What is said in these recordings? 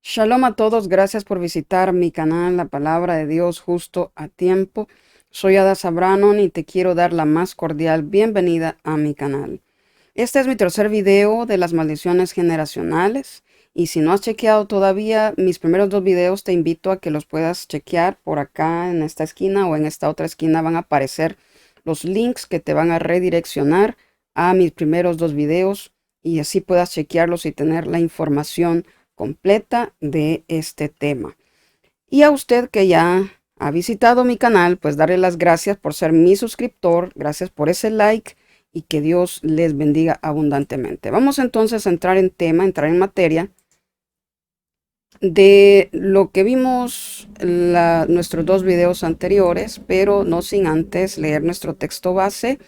Shalom a todos, gracias por visitar mi canal, La Palabra de Dios justo a tiempo. Soy Ada Sabranon y te quiero dar la más cordial bienvenida a mi canal. Este es mi tercer video de las maldiciones generacionales y si no has chequeado todavía mis primeros dos videos, te invito a que los puedas chequear por acá en esta esquina o en esta otra esquina van a aparecer los links que te van a redireccionar a mis primeros dos videos y así puedas chequearlos y tener la información completa de este tema. Y a usted que ya ha visitado mi canal, pues darle las gracias por ser mi suscriptor, gracias por ese like y que Dios les bendiga abundantemente. Vamos entonces a entrar en tema, entrar en materia de lo que vimos nuestros dos videos anteriores, pero no sin antes leer nuestro texto base,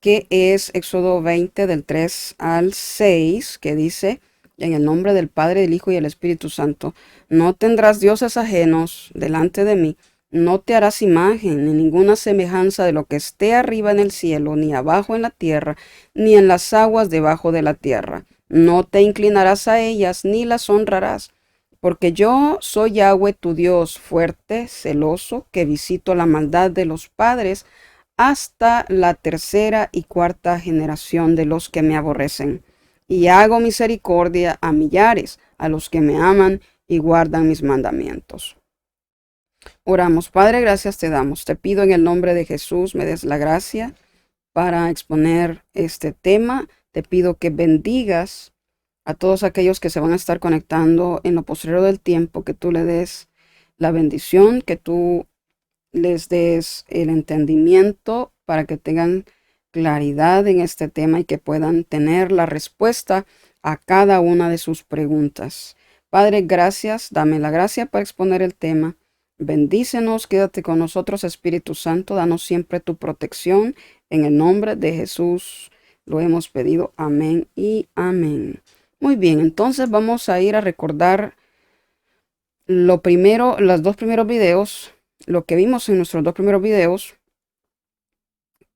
que es Éxodo 20 del 3 al 6, que dice: en el nombre del Padre, del Hijo y del Espíritu Santo, no tendrás dioses ajenos delante de mí, no te harás imagen ni ninguna semejanza de lo que esté arriba en el cielo, ni abajo en la tierra, ni en las aguas debajo de la tierra. No te inclinarás a ellas, ni las honrarás, porque yo soy Yahweh tu Dios, fuerte, celoso, que visito la maldad de los padres hasta la tercera y cuarta generación de los que me aborrecen. Y hago misericordia a millares, a los que me aman y guardan mis mandamientos. Oramos. Padre, gracias te damos. Te pido en el nombre de Jesús me des la gracia para exponer este tema. Te pido que bendigas a todos aquellos que se van a estar conectando en lo posterior del tiempo, que tú le des la bendición, que tú les des el entendimiento para que tengan claridad en este tema y que puedan tener la respuesta a cada una de sus preguntas. Padre, gracias, dame la gracia para exponer el tema. Bendícenos, quédate con nosotros, Espíritu Santo, danos siempre tu protección. En el nombre de Jesús lo hemos pedido. Amén y amén. Muy bien, entonces vamos a ir a recordar lo primero, los dos primeros videos, lo que vimos en nuestros dos primeros videos,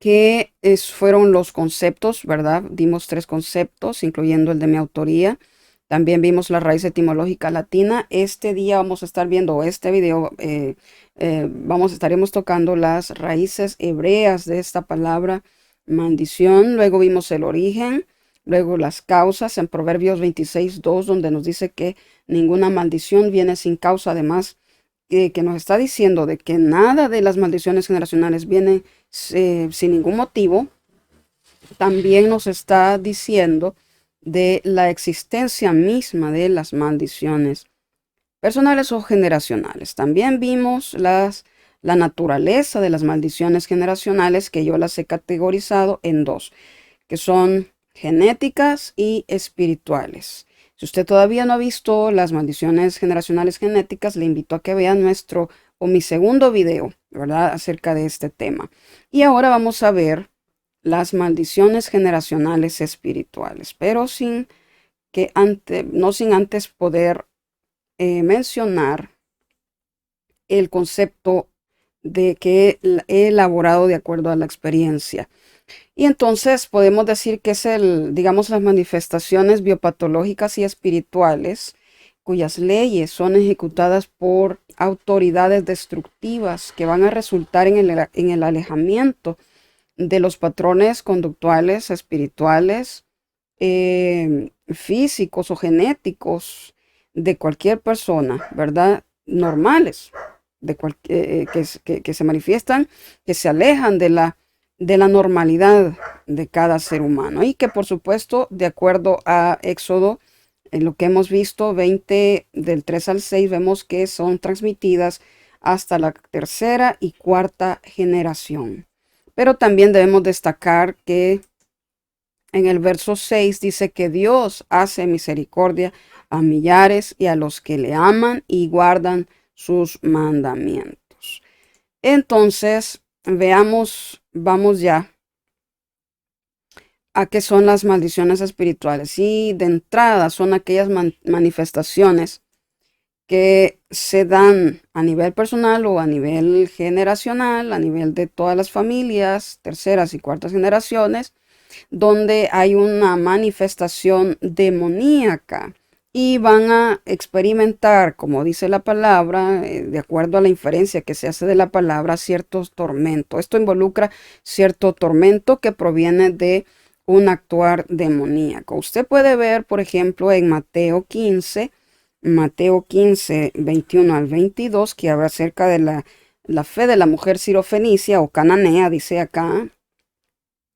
que fueron los conceptos, ¿verdad? Dimos tres conceptos, incluyendo el de mi autoría. También vimos la raíz etimológica latina. Este día vamos a estar viendo, este video, estaremos tocando las raíces hebreas de esta palabra maldición. Luego vimos el origen, luego las causas en Proverbios 26:2, donde nos dice que ninguna maldición viene sin causa. Además, que nos está diciendo de que nada de las maldiciones generacionales viene sin ningún motivo. También nos está diciendo de la existencia misma de las maldiciones personales o generacionales. También vimos la naturaleza de las maldiciones generacionales, que yo las he categorizado en dos, que son genéticas y espirituales. Si usted todavía no ha visto las maldiciones generacionales genéticas, le invito a que vea mi segundo video, ¿verdad?, acerca de este tema. Y ahora vamos a ver las maldiciones generacionales espirituales, pero no sin antes poder mencionar el concepto de que he elaborado de acuerdo a la experiencia. Y entonces podemos decir que es digamos, las manifestaciones biopatológicas y espirituales cuyas leyes son ejecutadas por autoridades destructivas que van a resultar en el alejamiento de los patrones conductuales, espirituales, físicos o genéticos de cualquier persona, ¿verdad? Normales, que se manifiestan, que se alejan de la normalidad de cada ser humano y que por supuesto, de acuerdo a Éxodo, en lo que hemos visto 20 del 3 al 6, vemos que son transmitidas hasta la tercera y cuarta generación. Pero también debemos destacar que en el verso 6 dice que Dios hace misericordia a millares y a los que le aman y guardan sus mandamientos. Entonces, vamos ya a qué son las maldiciones espirituales. Y de entrada son aquellas manifestaciones que se dan a nivel personal o a nivel generacional, a nivel de todas las familias, terceras y cuartas generaciones, donde hay una manifestación demoníaca y van a experimentar, como dice la palabra, de acuerdo a la inferencia que se hace de la palabra, ciertos tormentos. Esto involucra cierto tormento que proviene de un actuar demoníaco. Usted puede ver, por ejemplo, en Mateo 15, 21 al 22, que habla acerca de la fe de la mujer sirofenicia o cananea, dice acá.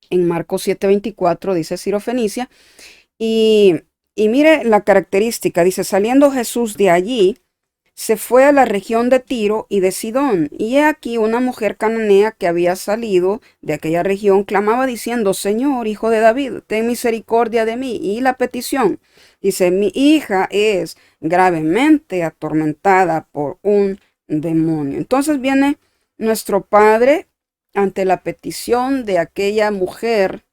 En Marcos 7:24 dice sirofenicia. Y, y mire la característica, dice, saliendo Jesús de allí, se fue a la región de Tiro y de Sidón. Y he aquí una mujer cananea que había salido de aquella región, clamaba diciendo, Señor, hijo de David, ten misericordia de mí. Y la petición, dice, mi hija es gravemente atormentada por un demonio. Entonces viene nuestro Padre ante la petición de aquella mujer.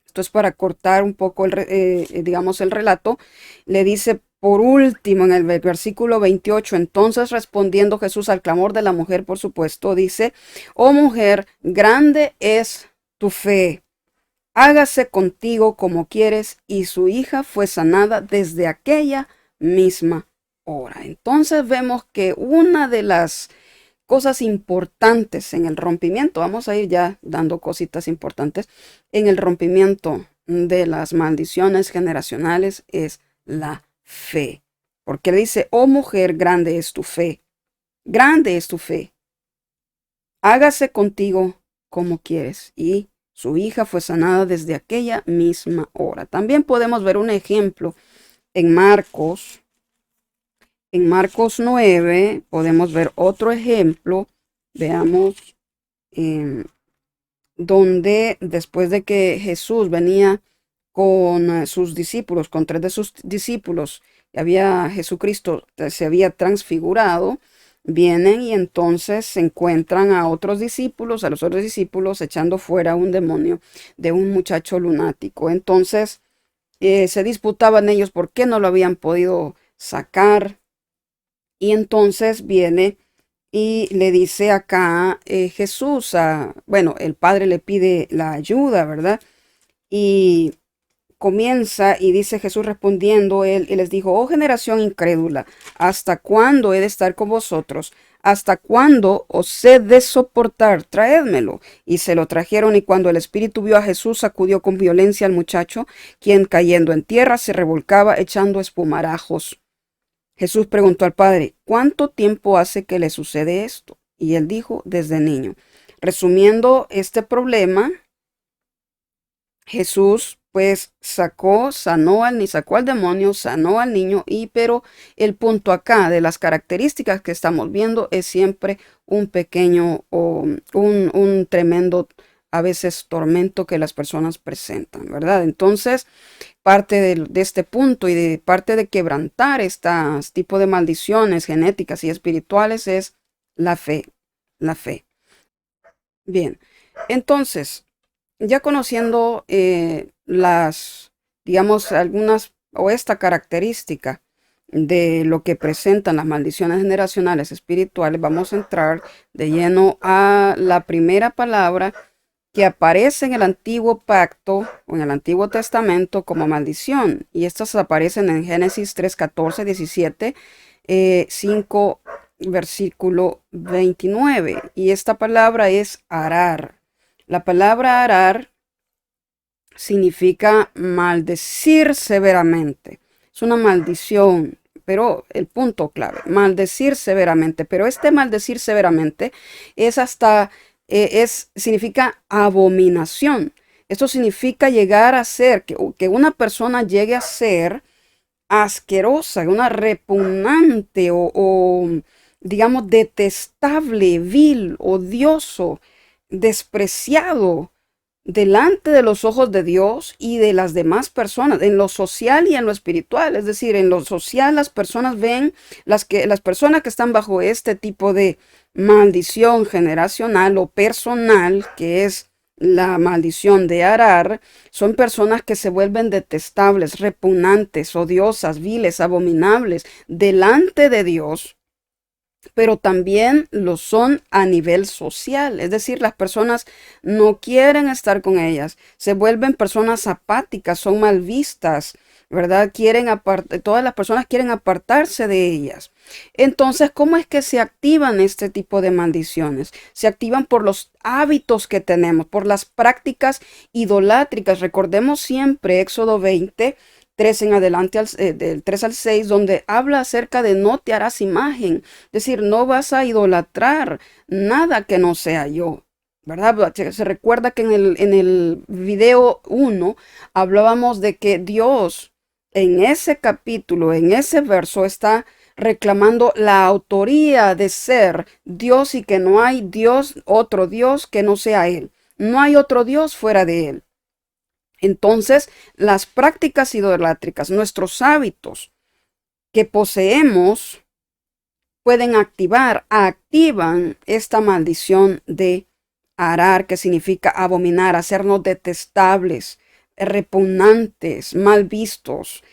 Esto es para cortar un poco digamos, el relato. Le dice por último en el versículo 28, entonces respondiendo Jesús al clamor de la mujer, por supuesto, dice, oh mujer, grande es tu fe, hágase contigo como quieres, y su hija fue sanada desde aquella misma hora. Entonces vemos que una de las cosas importantes en el rompimiento, vamos a ir ya dando cositas importantes, en el rompimiento de las maldiciones generacionales es la fe. Porque dice, oh mujer, grande es tu fe, grande es tu fe, hágase contigo como quieres. Y su hija fue sanada desde aquella misma hora. También podemos ver un ejemplo en Marcos. En Marcos 9 podemos ver otro ejemplo. Veamos donde después de que Jesús venía con sus discípulos, con 3 de sus discípulos, Jesucristo se había transfigurado, vienen y entonces se encuentran a los otros discípulos echando fuera un demonio de un muchacho lunático. Entonces se disputaban ellos por qué no lo habían podido sacar. Y entonces viene y le dice acá Jesús, bueno, el Padre le pide la ayuda, ¿verdad? Y comienza y dice Jesús respondiendo él y les dijo, oh generación incrédula, ¿hasta cuándo he de estar con vosotros? ¿Hasta cuándo os he de soportar? Traédmelo. Y se lo trajeron, y cuando el espíritu vio a Jesús, sacudió con violencia al muchacho, quien cayendo en tierra se revolcaba echando espumarajos. Jesús preguntó al Padre, ¿cuánto tiempo hace que le sucede esto? Y él dijo, desde niño. Resumiendo este problema, Jesús pues sacó al demonio, sanó al niño, pero el punto acá de las características que estamos viendo es siempre un pequeño o un tremendo a veces tormento que las personas presentan, ¿verdad? Entonces, parte de este punto y de parte de quebrantar este tipo de maldiciones genéticas y espirituales es la fe, la fe. Bien, entonces, ya conociendo digamos, algunas o esta característica de lo que presentan las maldiciones generacionales espirituales, vamos a entrar de lleno a la primera palabra que aparece en el Antiguo Pacto o en el Antiguo Testamento como maldición. Y estas aparecen en Génesis 3, 14, 17, 5, versículo 29. Y esta palabra es arar. La palabra arar significa maldecir severamente. Es una maldición, pero el punto clave, maldecir severamente. Pero este maldecir severamente es significa abominación. Esto significa llegar a ser, que una persona llegue a ser asquerosa, una repugnante o digamos detestable, vil, odioso, despreciado delante de los ojos de Dios y de las demás personas, en lo social y en lo espiritual. Es decir, en lo social las personas ven, las personas que están bajo este tipo de maldición generacional o personal, que es la maldición de arar, son personas que se vuelven detestables, repugnantes, odiosas, viles, abominables delante de Dios, pero también lo son a nivel social. Es decir, las personas no quieren estar con ellas, se vuelven personas apáticas, son mal vistas, ¿verdad? Todas las personas quieren apartarse de ellas. Entonces, ¿cómo es que se activan este tipo de maldiciones? Se activan por los hábitos que tenemos, por las prácticas idolátricas. Recordemos siempre Éxodo 20. 3 en adelante, del 3 al 6, donde habla acerca de no te harás imagen, es decir, no vas a idolatrar nada que no sea yo. ¿Verdad? Se recuerda que en el video 1 hablábamos de que Dios en ese capítulo, en ese verso, está reclamando la autoría de ser Dios y que no hay Dios, otro Dios que no sea Él. No hay otro Dios fuera de Él. Entonces, las prácticas idolátricas, nuestros hábitos que poseemos, activan esta maldición de arar, que significa abominar, hacernos detestables, repugnantes, mal vistos.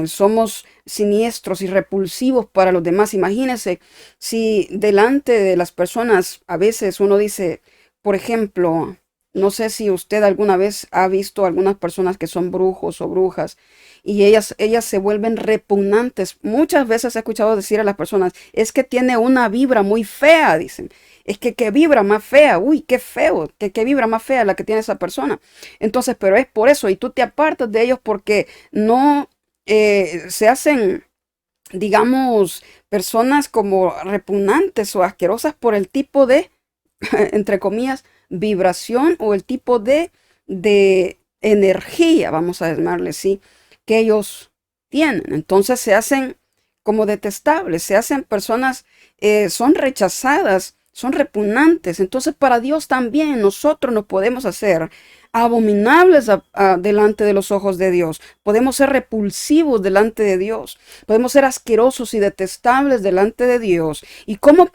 Somos siniestros y repulsivos para los demás. Imagínense si delante de las personas a veces uno dice, por ejemplo, no sé si usted alguna vez ha visto algunas personas que son brujos o brujas y ellas se vuelven repugnantes. Muchas veces he escuchado decir a las personas, es que tiene una vibra muy fea, dicen. Es que vibra más fea, uy, qué feo, que vibra más fea la que tiene esa persona. Entonces, pero es por eso, y tú te apartas de ellos porque no se hacen, digamos, personas como repugnantes o asquerosas por el tipo de, entre comillas, vibración o el tipo de energía, vamos a llamarle así, que ellos tienen. Entonces se hacen como detestables, se hacen personas, son rechazadas, son repugnantes. Entonces para Dios también nosotros nos podemos hacer abominables delante de los ojos de Dios. Podemos ser repulsivos delante de Dios. Podemos ser asquerosos y detestables delante de Dios. ¿Y cómo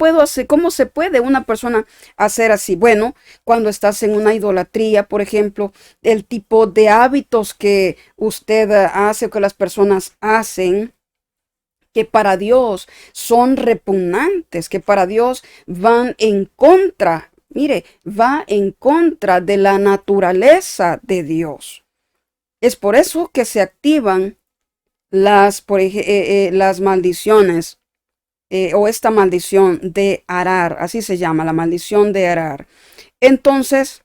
se puede una persona hacer así? Bueno, cuando estás en una idolatría, por ejemplo, el tipo de hábitos que usted hace o que las personas hacen, que para Dios son repugnantes, que para Dios van en contra, mire, va en contra de la naturaleza de Dios. Es por eso que se activan las maldiciones o esta maldición de arar, así se llama, la maldición de arar. Entonces,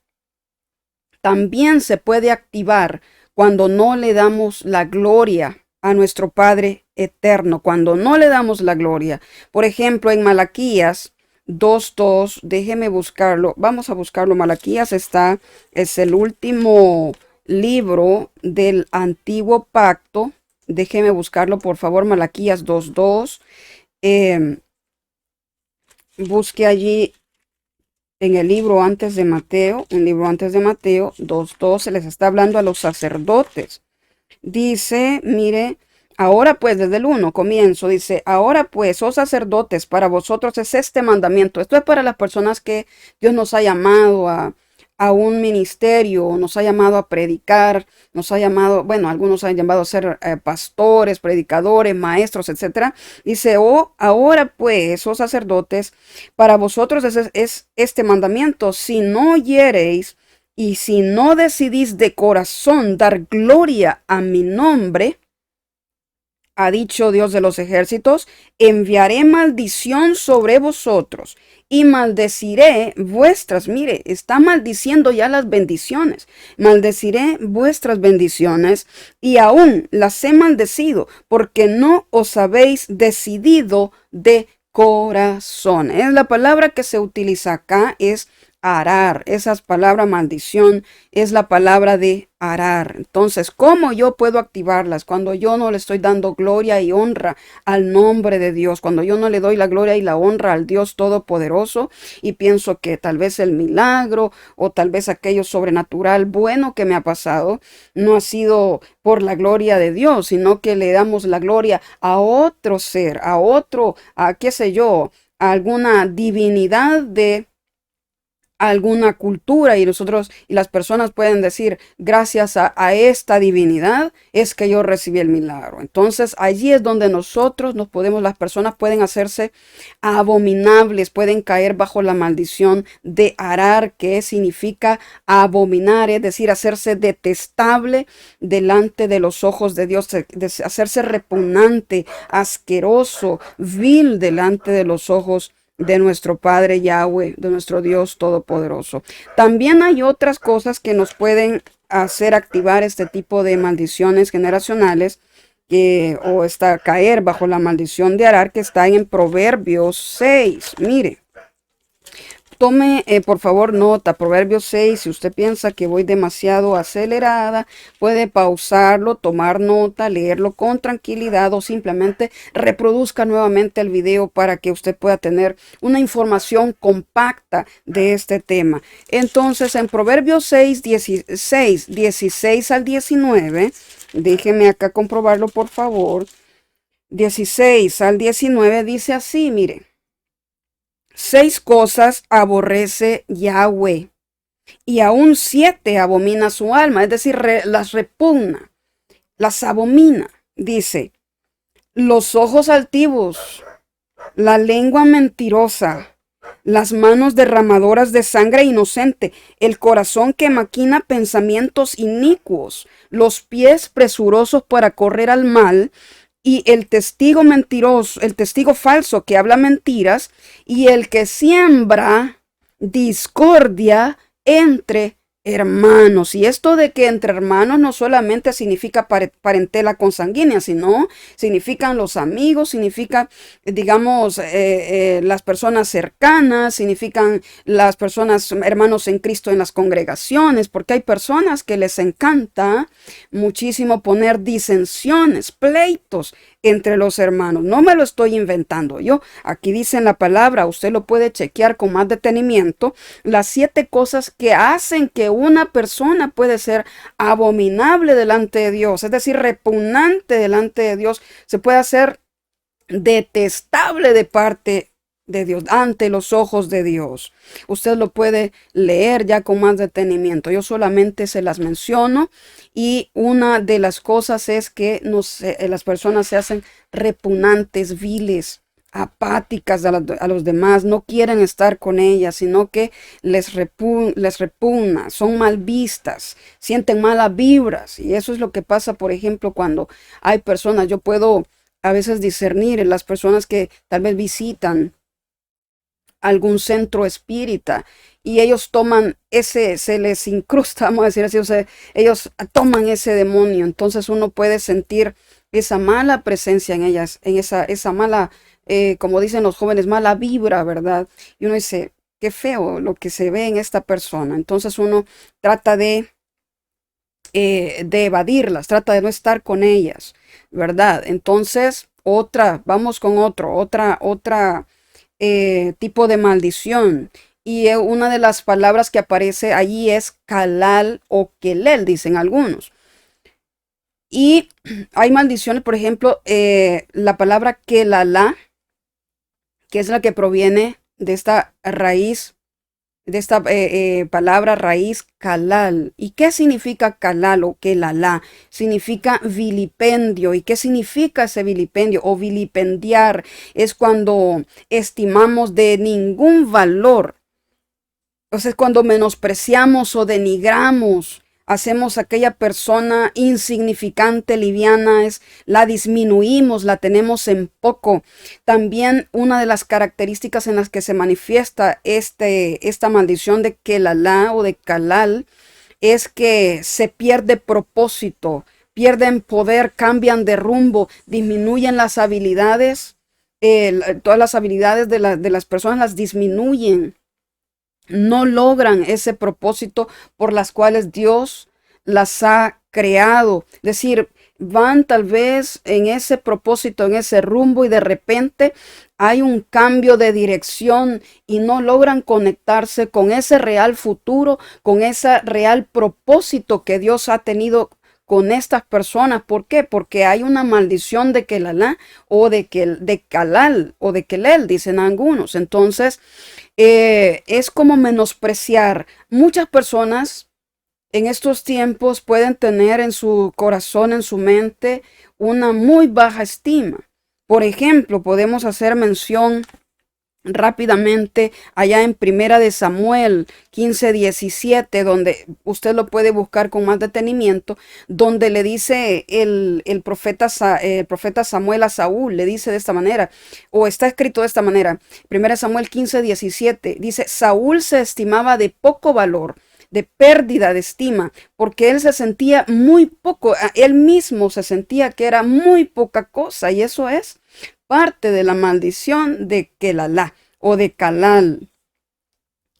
también se puede activar cuando no le damos la gloria a nuestro Padre eterno, cuando no le damos la gloria. Por ejemplo, en Malaquías 2:2, déjeme buscarlo, vamos a buscarlo. Malaquías es el último libro del antiguo pacto. Déjeme buscarlo, por favor. Malaquías 2:2. Busque allí en el libro antes de Mateo, un libro antes de Mateo 2:2, se les está hablando a los sacerdotes. Dice, mire, ahora pues, desde el 1 comienzo, dice, ahora pues, oh sacerdotes, para vosotros es este mandamiento. Esto es para las personas que Dios nos ha llamado a un ministerio, nos ha llamado a predicar, nos ha llamado, bueno, algunos han llamado a ser pastores, predicadores, maestros, etcétera. Dice, oh, ahora pues, oh sacerdotes, para vosotros es este mandamiento, si no oyereis y si no decidís de corazón dar gloria a mi nombre, ha dicho Dios de los ejércitos, enviaré maldición sobre vosotros y maldeciré vuestras, mire, está maldiciendo ya las bendiciones, maldeciré vuestras bendiciones y aún las he maldecido porque no os habéis decidido de corazón. Es la palabra que se utiliza acá, es arar. Esa palabra maldición es la palabra de arar. Entonces, ¿cómo yo puedo activarlas? Cuando yo no le estoy dando gloria y honra al nombre de Dios, cuando yo no le doy la gloria y la honra al Dios Todopoderoso y pienso que tal vez el milagro o tal vez aquello sobrenatural bueno que me ha pasado no ha sido por la gloria de Dios, sino que le damos la gloria a otro ser, a otro, a qué sé yo, a alguna divinidad de alguna cultura y nosotros y las personas pueden decir, gracias a esta divinidad es que yo recibí el milagro. Entonces allí es donde nosotros nos podemos, las personas pueden hacerse abominables, pueden caer bajo la maldición de arar, que significa abominar, es decir, hacerse detestable delante de los ojos de Dios, hacerse repugnante, asqueroso, vil delante de los ojos de nuestro Padre Yahweh, de nuestro Dios Todopoderoso. También hay otras cosas que nos pueden hacer activar este tipo de maldiciones generacionales o caer bajo la maldición de arar, que está en Proverbios 6. Mire, tome por favor nota, Proverbios 6, si usted piensa que voy demasiado acelerada, puede pausarlo, tomar nota, leerlo con tranquilidad o simplemente reproduzca nuevamente el video para que usted pueda tener una información compacta de este tema. Entonces en Proverbios 6, 16 al 19, déjeme acá comprobarlo por favor, 16 al 19 dice así, mire. 6 cosas aborrece Yahweh, y aún 7 abomina su alma, es decir, las repugna, las abomina. Dice, los ojos altivos, la lengua mentirosa, las manos derramadoras de sangre inocente, el corazón que maquina pensamientos inicuos, los pies presurosos para correr al mal, y el testigo mentiroso, el testigo falso que habla mentiras, y el que siembra discordia entre hermanos. Y esto de que entre hermanos no solamente significa parentela consanguínea, sino significan los amigos, significa, digamos, las personas cercanas, significan las personas, hermanos en Cristo en las congregaciones, porque hay personas que les encanta muchísimo poner disensiones, pleitos entre los hermanos. No me lo estoy inventando yo. Aquí dice en la palabra, usted lo puede chequear con más detenimiento, las 7 cosas que hacen que una persona puede ser abominable delante de Dios, es decir, repugnante delante de Dios, se puede hacer detestable de parte de Dios, ante los ojos de Dios. Usted lo puede leer ya con más detenimiento. Yo solamente se las menciono, y una de las cosas es que las personas se hacen repugnantes, viles, apáticas a los demás, no quieren estar con ellas, sino que les repugna, son mal vistas, sienten malas vibras. Y eso es lo que pasa, por ejemplo, cuando hay personas, yo puedo a veces discernir en las personas que tal vez visitan algún centro espírita y ellos toman se les incrusta, vamos a decir así, o sea, ellos toman ese demonio. Entonces uno puede sentir esa mala presencia en ellas, en esa mala, como dicen los jóvenes, mala vibra, ¿verdad? Y uno dice, qué feo lo que se ve en esta persona. Entonces uno trata de evadirlas, trata de no estar con ellas, ¿verdad? Entonces, vamos con otra tipo de maldición. Y una de las palabras que aparece allí es kalal o kelel, dicen algunos. Y hay maldiciones, por ejemplo, la palabra kelalá, que es la que proviene de esta raíz, de esta palabra raíz kalal. ¿Y qué significa kalal o kelalá? Significa vilipendio. ¿Y qué significa ese vilipendio o vilipendiar? Es cuando estimamos de ningún valor. Entonces, es cuando menospreciamos o denigramos, hacemos a aquella persona insignificante, liviana, la disminuimos, la tenemos en poco. También una de las características en las que se manifiesta esta maldición de kelalá o de kalal es que se pierde propósito, pierden poder, cambian de rumbo, disminuyen las habilidades, todas las habilidades de las personas las disminuyen. No logran ese propósito por las cuales Dios las ha creado. Es decir, van tal vez en ese propósito, en ese rumbo, y de repente hay un cambio de dirección y no logran conectarse con ese real futuro, con ese real propósito que Dios ha tenido con estas personas. ¿Por qué? Porque hay una maldición de Kelalá o de Calal o de Kelel, dicen algunos. Entonces, es como menospreciar. Muchas personas en estos tiempos pueden tener en su corazón, en su mente, una muy baja estima. Por ejemplo, podemos hacer mención rápidamente allá en Primera de Samuel 15:17, donde usted lo puede buscar con más detenimiento, donde le dice el profeta Samuel a Saúl, le dice de esta manera, o está escrito de esta manera. Primera Samuel 15:17 dice: Saúl se estimaba de poco valor, de pérdida de estima, porque él se sentía muy poco, él mismo se sentía que era muy poca cosa, y eso es parte de la maldición de Kelalá o de Calal,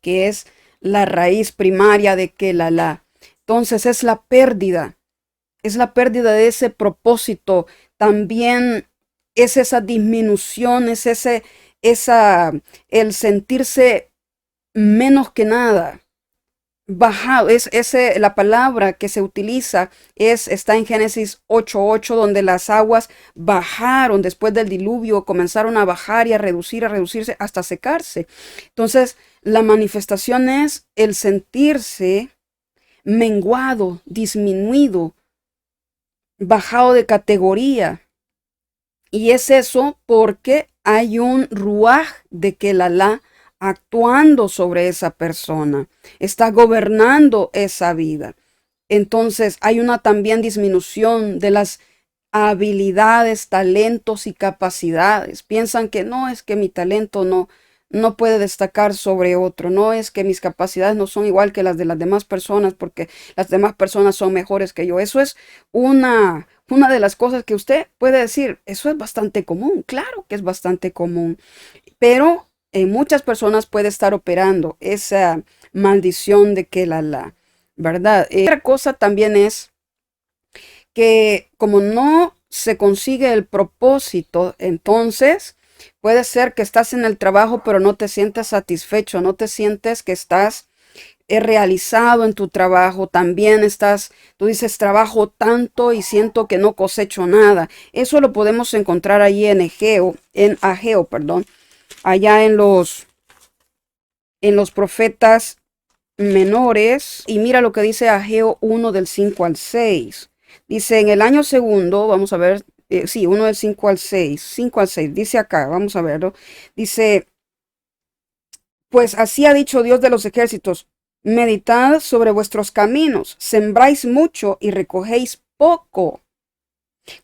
que es la raíz primaria de Kelalá. Entonces es la pérdida de ese propósito. También es esa disminución, es el sentirse menos que nada. Bajado, la palabra que se utiliza está en Génesis 8:8, donde las aguas bajaron después del diluvio, comenzaron a bajar y a reducirse hasta secarse. Entonces, la manifestación es el sentirse menguado, disminuido, bajado de categoría. Y es eso porque hay un ruaj de Kelalá actuando sobre esa persona, está gobernando esa vida. Entonces hay una también disminución de las habilidades, talentos y capacidades. Piensan que no, es que mi talento no puede destacar sobre otro, no es que mis capacidades no son igual que las de las demás personas porque las demás personas son mejores que yo. Eso es una de las cosas que usted puede decir. Eso es bastante común, claro que es bastante común, pero en muchas personas puede estar operando esa maldición de Kelalá, ¿verdad? Otra cosa también es que como no se consigue el propósito, entonces puede ser que estás en el trabajo, pero no te sientes satisfecho, no te sientes que estás realizado en tu trabajo. También tú dices, trabajo tanto y siento que no cosecho nada. Eso lo podemos encontrar ahí en Ageo, perdón, allá en los profetas menores. Y mira lo que dice Ageo 1 del 5 al 6. Dice: en el año segundo, vamos a ver, sí, 1 del 5 al 6, 5 al 6, dice acá, vamos a verlo. Dice: pues así ha dicho Dios de los ejércitos, meditad sobre vuestros caminos, sembráis mucho y recogéis poco.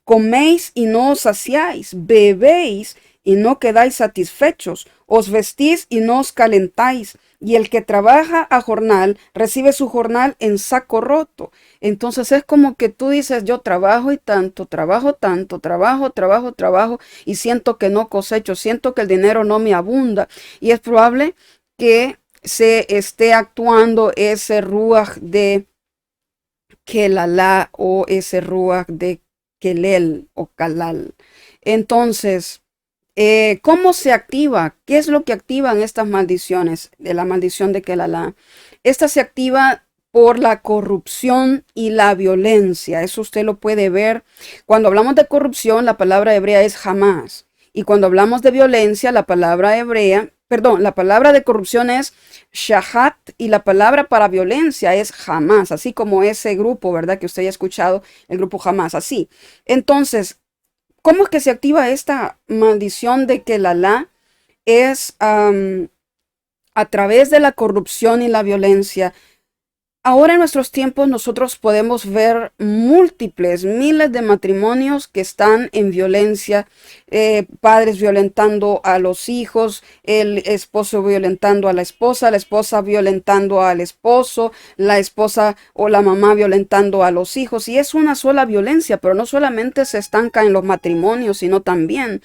Coméis y no os saciáis, bebéis y no quedáis satisfechos, os vestís y no os calentáis, y el que trabaja a jornal recibe su jornal en saco roto. Entonces es como que tú dices, yo trabajo y tanto, trabajo, y siento que no cosecho, siento que el dinero no me abunda, y es probable que se esté actuando ese ruaj de Kelalá o ese ruaj de Kelel o Kalal. Entonces, ¿cómo se activa? ¿Qué es lo que activan estas maldiciones de la maldición de Kelalá? Esta se activa por la corrupción y la violencia. Eso usted lo puede ver. Cuando hablamos de corrupción, la palabra hebrea es jamás. Y cuando hablamos de violencia, la palabra de corrupción es shahat y la palabra para violencia es jamás, así como ese grupo, ¿verdad? Que usted ya ha escuchado, el grupo jamás, así. Entonces, ¿cómo es que se activa esta maldición de Kelalá? Es a través de la corrupción y la violencia. Ahora en nuestros tiempos nosotros podemos ver miles de matrimonios que están en violencia, padres violentando a los hijos, el esposo violentando a la esposa violentando al esposo, la esposa o la mamá violentando a los hijos, y es una sola violencia, pero no solamente se estanca en los matrimonios, sino también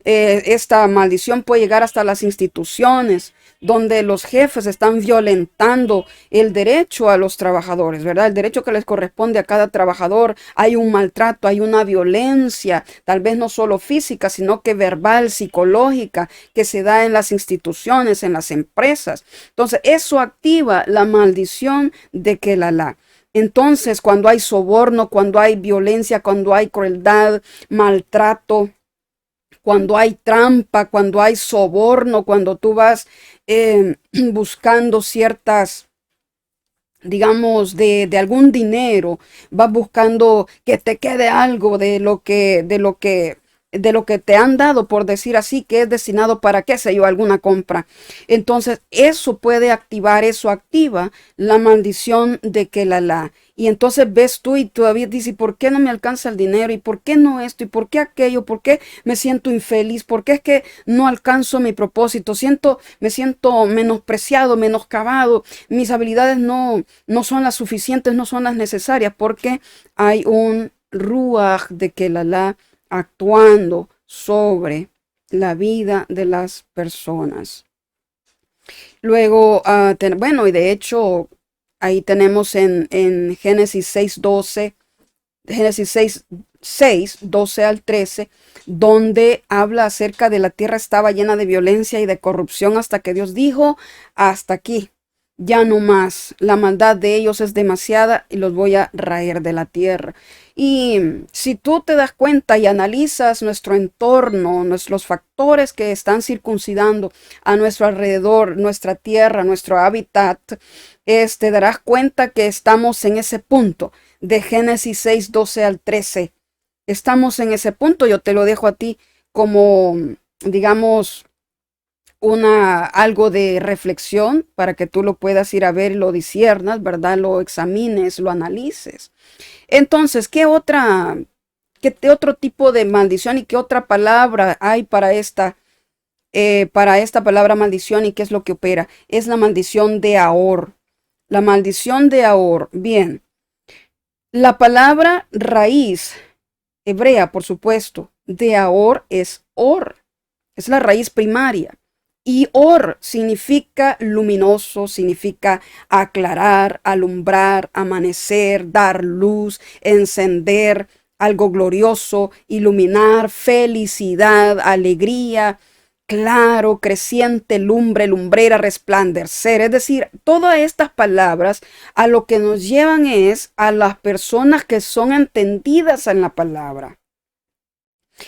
esta maldición puede llegar hasta las instituciones, donde los jefes están violentando el derecho a los trabajadores, ¿verdad? El derecho que les corresponde a cada trabajador. Hay un maltrato, hay una violencia, tal vez no solo física, sino que verbal, psicológica, que se da en las instituciones, en las empresas. Entonces, eso activa la maldición de Kelalá. Entonces, cuando hay soborno, cuando hay violencia, cuando hay crueldad, maltrato, cuando hay trampa, cuando hay soborno, cuando tú vas buscando ciertas, digamos, de algún dinero, vas buscando que te quede algo de lo que te han dado, por decir así, que es destinado para, qué sé yo, alguna compra. Entonces, eso puede activar, eso activa la maldición de que la. Y entonces ves tú y todavía dices, ¿por qué no me alcanza el dinero? ¿Y por qué no esto? ¿Y por qué aquello? ¿Por qué me siento infeliz? ¿Por qué es que no alcanzo mi propósito? Me siento menospreciado, menoscabado. Mis habilidades no son las suficientes, no son las necesarias, porque hay un ruaj de que la actuando sobre la vida de las personas. Luego, bueno, y de hecho, ahí tenemos en Génesis 6:12, Génesis 6:12 al 13, donde habla acerca de la tierra estaba llena de violencia y de corrupción hasta que Dios dijo, hasta aquí, ya no más, la maldad de ellos es demasiada y los voy a raer de la tierra. Y si tú te das cuenta y analizas nuestro entorno, los factores que están circuncidando a nuestro alrededor, nuestra tierra, nuestro hábitat, te darás cuenta que estamos en ese punto de Génesis 6:12 al 13. Estamos en ese punto, yo te lo dejo a ti como, digamos, algo de reflexión para que tú lo puedas ir a ver y lo disiernas, ¿verdad? Lo examines, lo analices. Entonces, qué otro tipo de maldición y qué otra palabra hay para esta palabra maldición y qué es lo que opera? Es la maldición de Ahor. La maldición de Ahor. Bien, la palabra raíz hebrea, por supuesto, de Ahor es Or. Es la raíz primaria. Y Or significa luminoso, significa aclarar, alumbrar, amanecer, dar luz, encender, algo glorioso, iluminar, felicidad, alegría, claro, creciente, lumbre, lumbrera, resplandecer. Es decir, todas estas palabras a lo que nos llevan es a las personas que son entendidas en la palabra.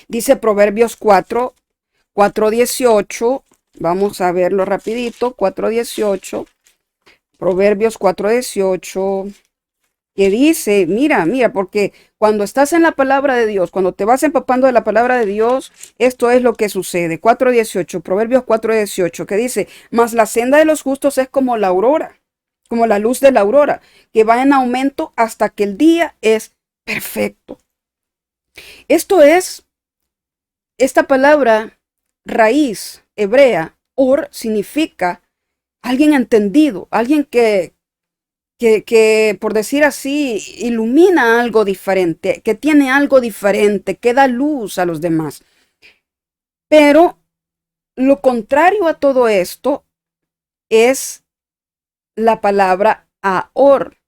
Dice Proverbios 4:18. Vamos a verlo rapidito. 4:18. Proverbios 4:18. Que dice, mira, porque cuando estás en la palabra de Dios, cuando te vas empapando de la palabra de Dios, esto es lo que sucede. 4:18, Proverbios 4:18, que dice, mas la senda de los justos es como la aurora, como la luz de la aurora, que va en aumento hasta que el día es perfecto. Esta palabra raíz hebrea, Or, significa alguien entendido, alguien que, por decir así, ilumina algo diferente, que tiene algo diferente, que da luz a los demás. Pero lo contrario a todo esto es la palabra Ahor,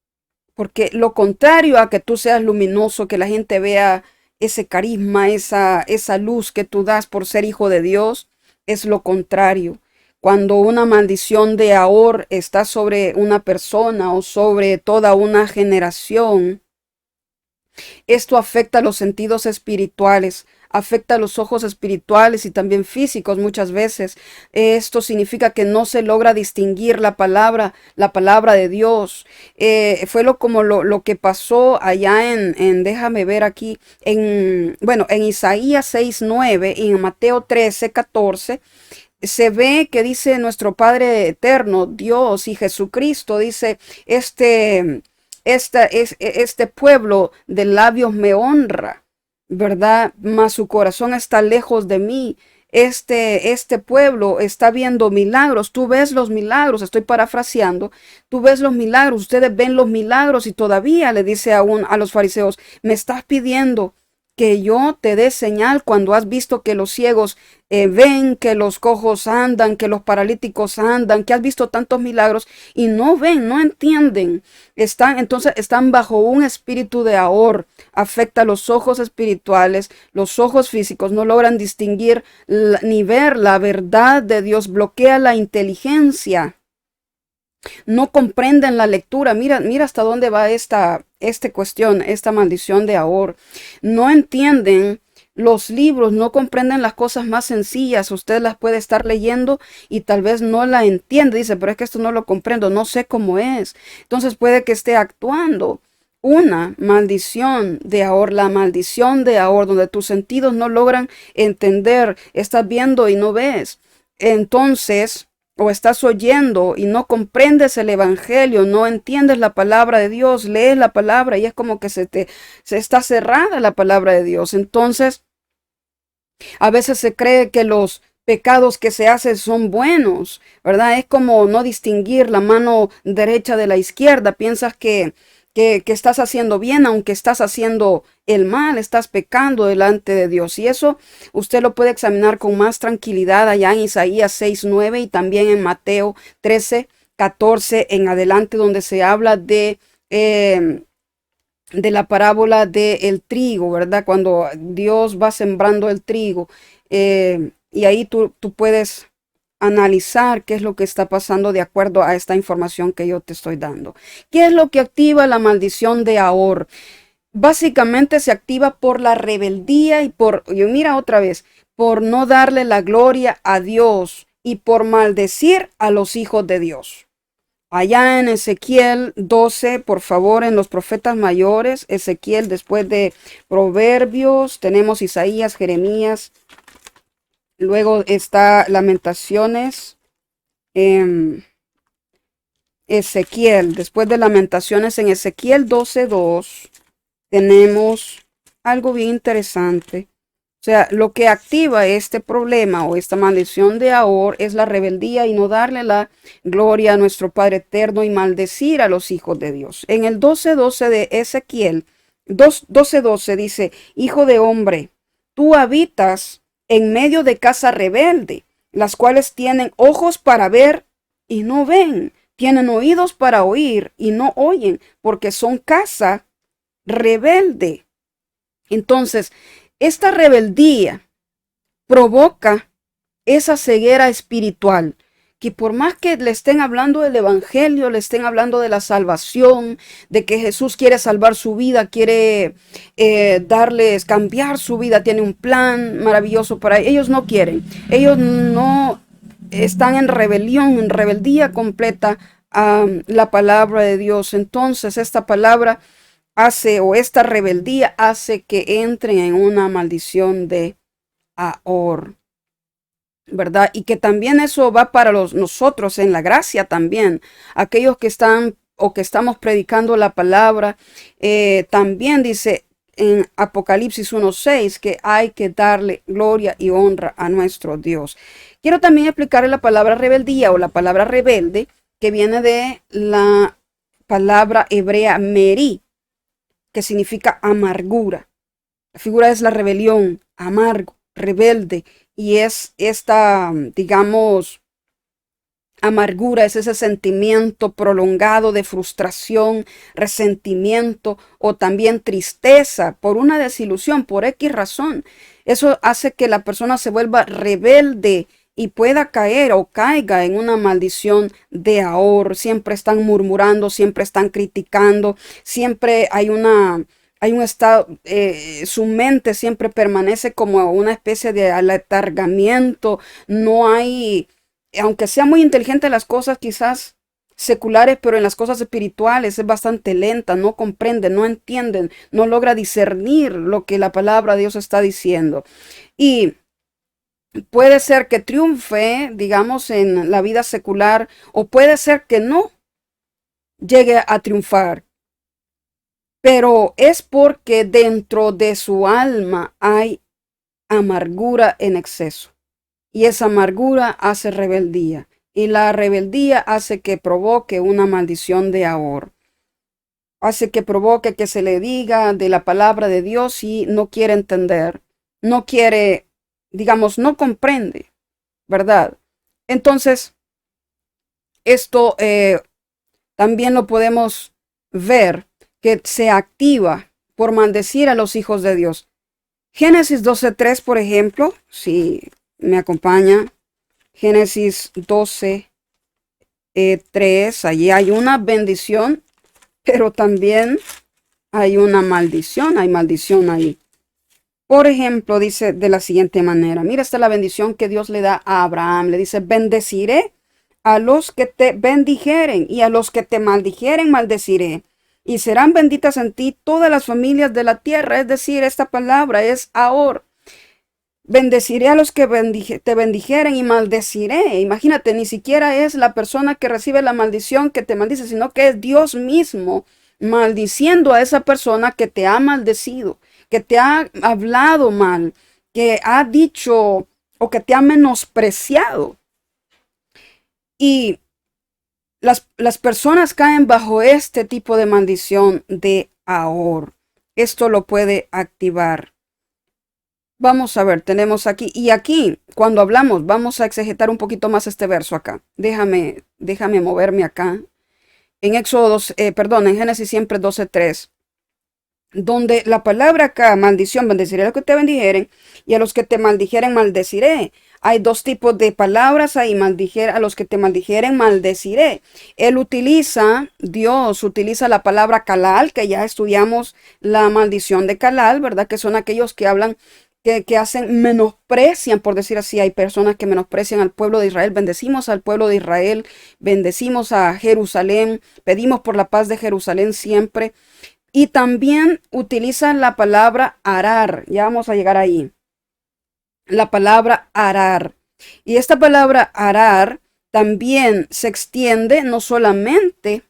porque lo contrario a que tú seas luminoso, que la gente vea ese carisma, esa luz que tú das por ser hijo de Dios, es lo contrario. Cuando una maldición de Ahor está sobre una persona o sobre toda una generación, esto afecta los sentidos espirituales, afecta los ojos espirituales y también físicos muchas veces. Esto significa que no se logra distinguir la palabra de Dios. Fue como lo que pasó allá déjame ver aquí, en Isaías 6:9 y en Mateo 13:14. Se ve que dice nuestro Padre eterno, Dios y Jesucristo, dice, este pueblo de labios me honra, ¿verdad? Mas su corazón está lejos de mí. Este pueblo está viendo milagros. Tú ves los milagros, estoy parafraseando. Tú ves los milagros, ustedes ven los milagros y todavía le dice a los fariseos, me estás pidiendo que yo te dé señal cuando has visto que los ciegos ven, que los cojos andan, que los paralíticos andan, que has visto tantos milagros y no ven, no entienden. Entonces están bajo un espíritu de Ahor. Afecta los ojos espirituales, los ojos físicos, no logran distinguir ni ver la verdad de Dios, bloquea la inteligencia. No comprenden la lectura. Mira, mira hasta dónde va esta cuestión, esta maldición de Ahor. No entienden los libros, no comprenden las cosas más sencillas. Usted las puede estar leyendo y tal vez no la entiende. Dice, pero es que esto no lo comprendo, no sé cómo es. Entonces puede que esté actuando una maldición de Ahor, la maldición de Ahor, donde tus sentidos no logran entender, estás viendo y no ves. Entonces, o estás oyendo y no comprendes el evangelio, no entiendes la palabra de Dios, lees la palabra y es como que se está cerrada la palabra de Dios. Entonces, a veces se cree que los pecados que se hacen son buenos, ¿verdad? Es como no distinguir la mano derecha de la izquierda. Piensas que estás haciendo bien, aunque estás haciendo el mal, estás pecando delante de Dios. Y eso usted lo puede examinar con más tranquilidad allá en Isaías 6:9 y también en Mateo 13:14 en adelante, donde se habla de la parábola del trigo, ¿verdad? Cuando Dios va sembrando el trigo. Y ahí tú puedes analizar qué es lo que está pasando de acuerdo a esta información que yo te estoy dando. ¿Qué es lo que activa la maldición de Ahor? Básicamente se activa por la rebeldía y mira otra vez, por no darle la gloria a Dios y por maldecir a los hijos de Dios. Allá en Ezequiel 12, por favor, en los profetas mayores, Ezequiel después de Proverbios, tenemos Isaías, Jeremías, luego está Lamentaciones, Ezequiel, después de Lamentaciones en Ezequiel 12:2, tenemos algo bien interesante. O sea, lo que activa este problema o esta maldición de Ahor es la rebeldía y no darle la gloria a nuestro Padre eterno y maldecir a los hijos de Dios. En el 12:12 de Ezequiel, 12:12 dice, hijo de hombre, tú habitas en medio de casa rebelde, las cuales tienen ojos para ver y no ven, tienen oídos para oír y no oyen, porque son casa rebelde. Entonces, esta rebeldía provoca esa ceguera espiritual, que por más que le estén hablando del evangelio, le estén hablando de la salvación, de que Jesús quiere salvar su vida, quiere darles, cambiar su vida, tiene un plan maravilloso para ellos, ellos no quieren, ellos no están en rebelión, en rebeldía completa a la palabra de Dios. Entonces esta palabra hace, o esta rebeldía hace que entren en una maldición de Ahor, ¿verdad? Y que también eso va para nosotros en la gracia también, aquellos que están o que estamos predicando la palabra. También dice en Apocalipsis 1:6 que hay que darle gloria y honra a nuestro Dios. Quiero también explicar la palabra rebeldía o la palabra rebelde, que viene de la palabra hebrea meri, que significa amargura. La figura es la rebelión, amargo, rebelde, y es esta, digamos, amargura, es ese sentimiento prolongado de frustración, resentimiento o también tristeza por una desilusión, por X razón. Eso hace que la persona se vuelva rebelde y pueda caer o caiga en una maldición de Ahor. Siempre están murmurando, siempre están criticando, siempre hay un estado, su mente siempre permanece como una especie de aletargamiento. No hay, aunque sea muy inteligente en las cosas quizás seculares, pero en las cosas espirituales es bastante lenta, no comprende, no entienden, no logra discernir lo que la palabra de Dios está diciendo. Y puede ser que triunfe, digamos, en la vida secular, o puede ser que no llegue a triunfar, pero es porque dentro de su alma hay amargura en exceso. Y esa amargura hace rebeldía. Y la rebeldía hace que provoque una maldición de Ahor. Hace que provoque que se le diga de la palabra de Dios y no quiere entender. No quiere, digamos, no comprende, ¿verdad? Entonces, esto también lo podemos ver que se activa por maldecir a los hijos de Dios. Génesis 12:3, por ejemplo, si me acompaña, Génesis 12, 3, allí hay una bendición, pero también hay una maldición, hay maldición ahí. Por ejemplo, dice de la siguiente manera, mira, esta es la bendición que Dios le da a Abraham. Le dice, bendeciré a los que te bendijeren y a los que te maldijeren, maldeciré. Y serán benditas en ti todas las familias de la tierra. Es decir, esta palabra es ahora. Bendeciré a los que te bendijeren y maldeciré. Imagínate, ni siquiera es la persona que recibe la maldición que te maldice, sino que es Dios mismo maldiciendo a esa persona que te ha maldecido, que te ha hablado mal, que ha dicho o que te ha menospreciado. Y las personas caen bajo este tipo de maldición de ahora. Esto lo puede activar. Vamos a ver, tenemos aquí, y aquí, cuando hablamos, vamos a exegetar un poquito más este verso acá. Déjame moverme acá. En Éxodo 2, perdón, en Génesis siempre 12:3, donde la palabra acá, maldición, bendeciré a los que te bendijeren y a los que te maldijeren, maldeciré. Hay dos tipos de palabras ahí, a los que te maldijeren, maldeciré. Dios utiliza la palabra calal, que ya estudiamos la maldición de calal, ¿verdad? Que son aquellos que hablan que hacen, menosprecian, por decir así, hay personas que menosprecian al pueblo de Israel. Bendecimos al pueblo de Israel, bendecimos a Jerusalén, pedimos por la paz de Jerusalén siempre. Y también utilizan la palabra arar, ya vamos a llegar ahí, la palabra arar. Y esta palabra arar también se extiende no solamente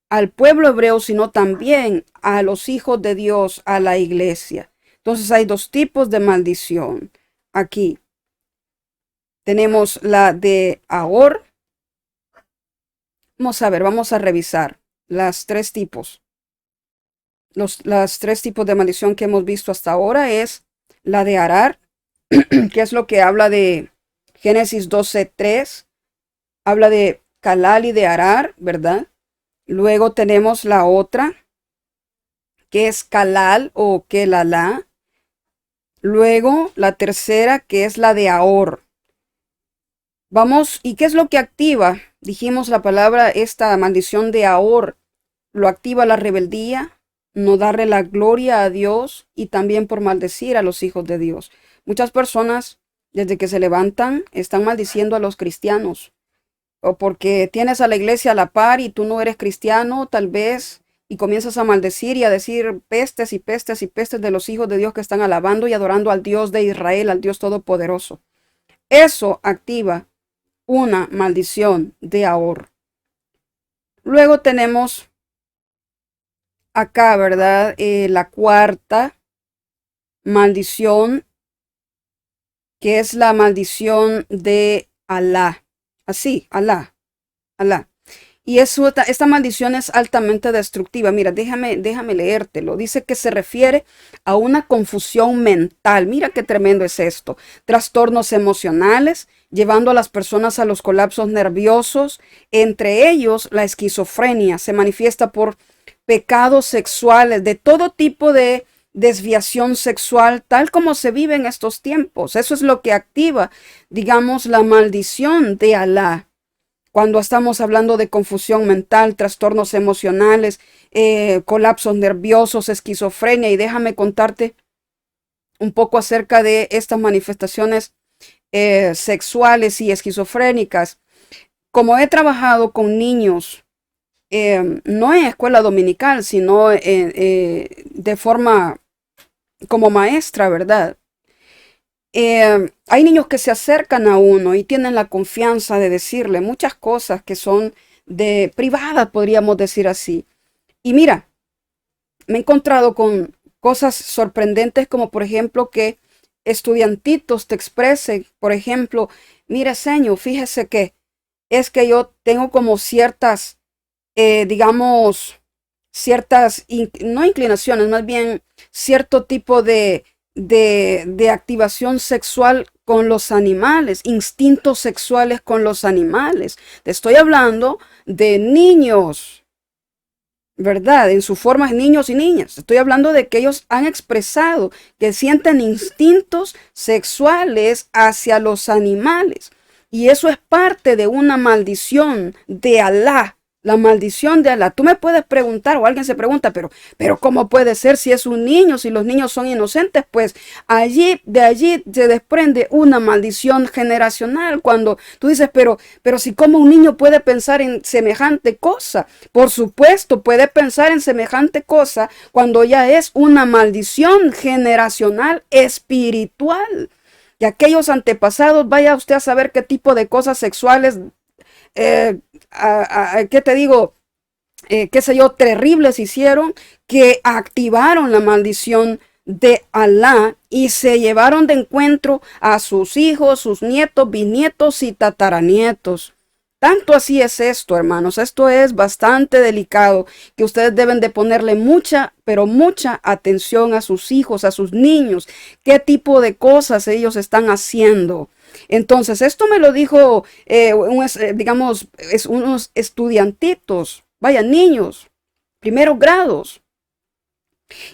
al pueblo hebreo, sino también a los hijos de Dios, a la iglesia. Entonces hay dos tipos de maldición. Aquí tenemos la de Ahor. Vamos a ver, vamos a revisar las tres tipos. Las tres tipos de maldición que hemos visto hasta ahora es la de Arar, que es lo que habla de Génesis 12:3. Habla de Calal y de Arar, ¿verdad? Luego tenemos la otra, que es Calal o Kelalá. Luego la tercera, que es la de Ahor. Vamos, ¿y qué es lo que activa? Dijimos la palabra, esta maldición de Ahor, lo activa la rebeldía, no darle la gloria a Dios y también por maldecir a los hijos de Dios. Muchas personas, desde que se levantan, están maldiciendo a los cristianos. O porque tienes a la iglesia a la par y tú no eres cristiano, tal vez, y comienzas a maldecir y a decir pestes y pestes y pestes de los hijos de Dios que están alabando y adorando al Dios de Israel, al Dios Todopoderoso. Eso activa una maldición de ahorro. Luego tenemos acá, ¿verdad? La cuarta maldición, que es la maldición de Alá. Así, Alá. Y esta maldición es altamente destructiva. Mira, déjame leértelo. Dice que se refiere a una confusión mental. Mira qué tremendo es esto. Trastornos emocionales, llevando a las personas a los colapsos nerviosos. Entre ellos, la esquizofrenia se manifiesta por pecados sexuales, de todo tipo de desviación sexual, tal como se vive en estos tiempos. Eso es lo que activa, digamos, la maldición de Alá. Cuando estamos hablando de confusión mental, trastornos emocionales, colapsos nerviosos, esquizofrenia, y déjame contarte un poco acerca de estas manifestaciones sexuales y esquizofrénicas. Como he trabajado con niños, no en escuela dominical, sino de forma como maestra, ¿verdad? Hay niños que se acercan a uno y tienen la confianza de decirle muchas cosas que son de privadas, podríamos decir así. Y mira, me he encontrado con cosas sorprendentes como por ejemplo que estudiantitos te expresen, por ejemplo, mira señor, fíjese que es que yo tengo como ciertas, digamos, no inclinaciones, más bien cierto tipo de activación sexual con los animales, instintos sexuales con los animales. Te estoy hablando de niños, ¿verdad? En su forma, niños y niñas. Estoy hablando de que ellos han expresado que sienten instintos sexuales hacia los animales. Y eso es parte de una maldición de Alá. La maldición de Alá. Tú me puedes preguntar, o alguien se pregunta, pero ¿cómo puede ser si es un niño, si los niños son inocentes? Pues de allí se desprende una maldición generacional. Cuando tú dices, pero si cómo un niño puede pensar en semejante cosa. Por supuesto, puede pensar en semejante cosa cuando ya es una maldición generacional espiritual. Y aquellos antepasados, vaya usted a saber qué tipo de cosas sexuales, ¿qué te digo? Qué sé yo, terribles hicieron, que activaron la maldición de Alá y se llevaron de encuentro a sus hijos, sus nietos, bisnietos y tataranietos. Tanto así es esto, hermanos. Esto es bastante delicado, que ustedes deben de ponerle mucha, pero mucha atención a sus hijos, a sus niños. ¿Qué tipo de cosas ellos están haciendo? Entonces, esto me lo dijo, digamos, unos estudiantitos, vaya, niños, primeros grados.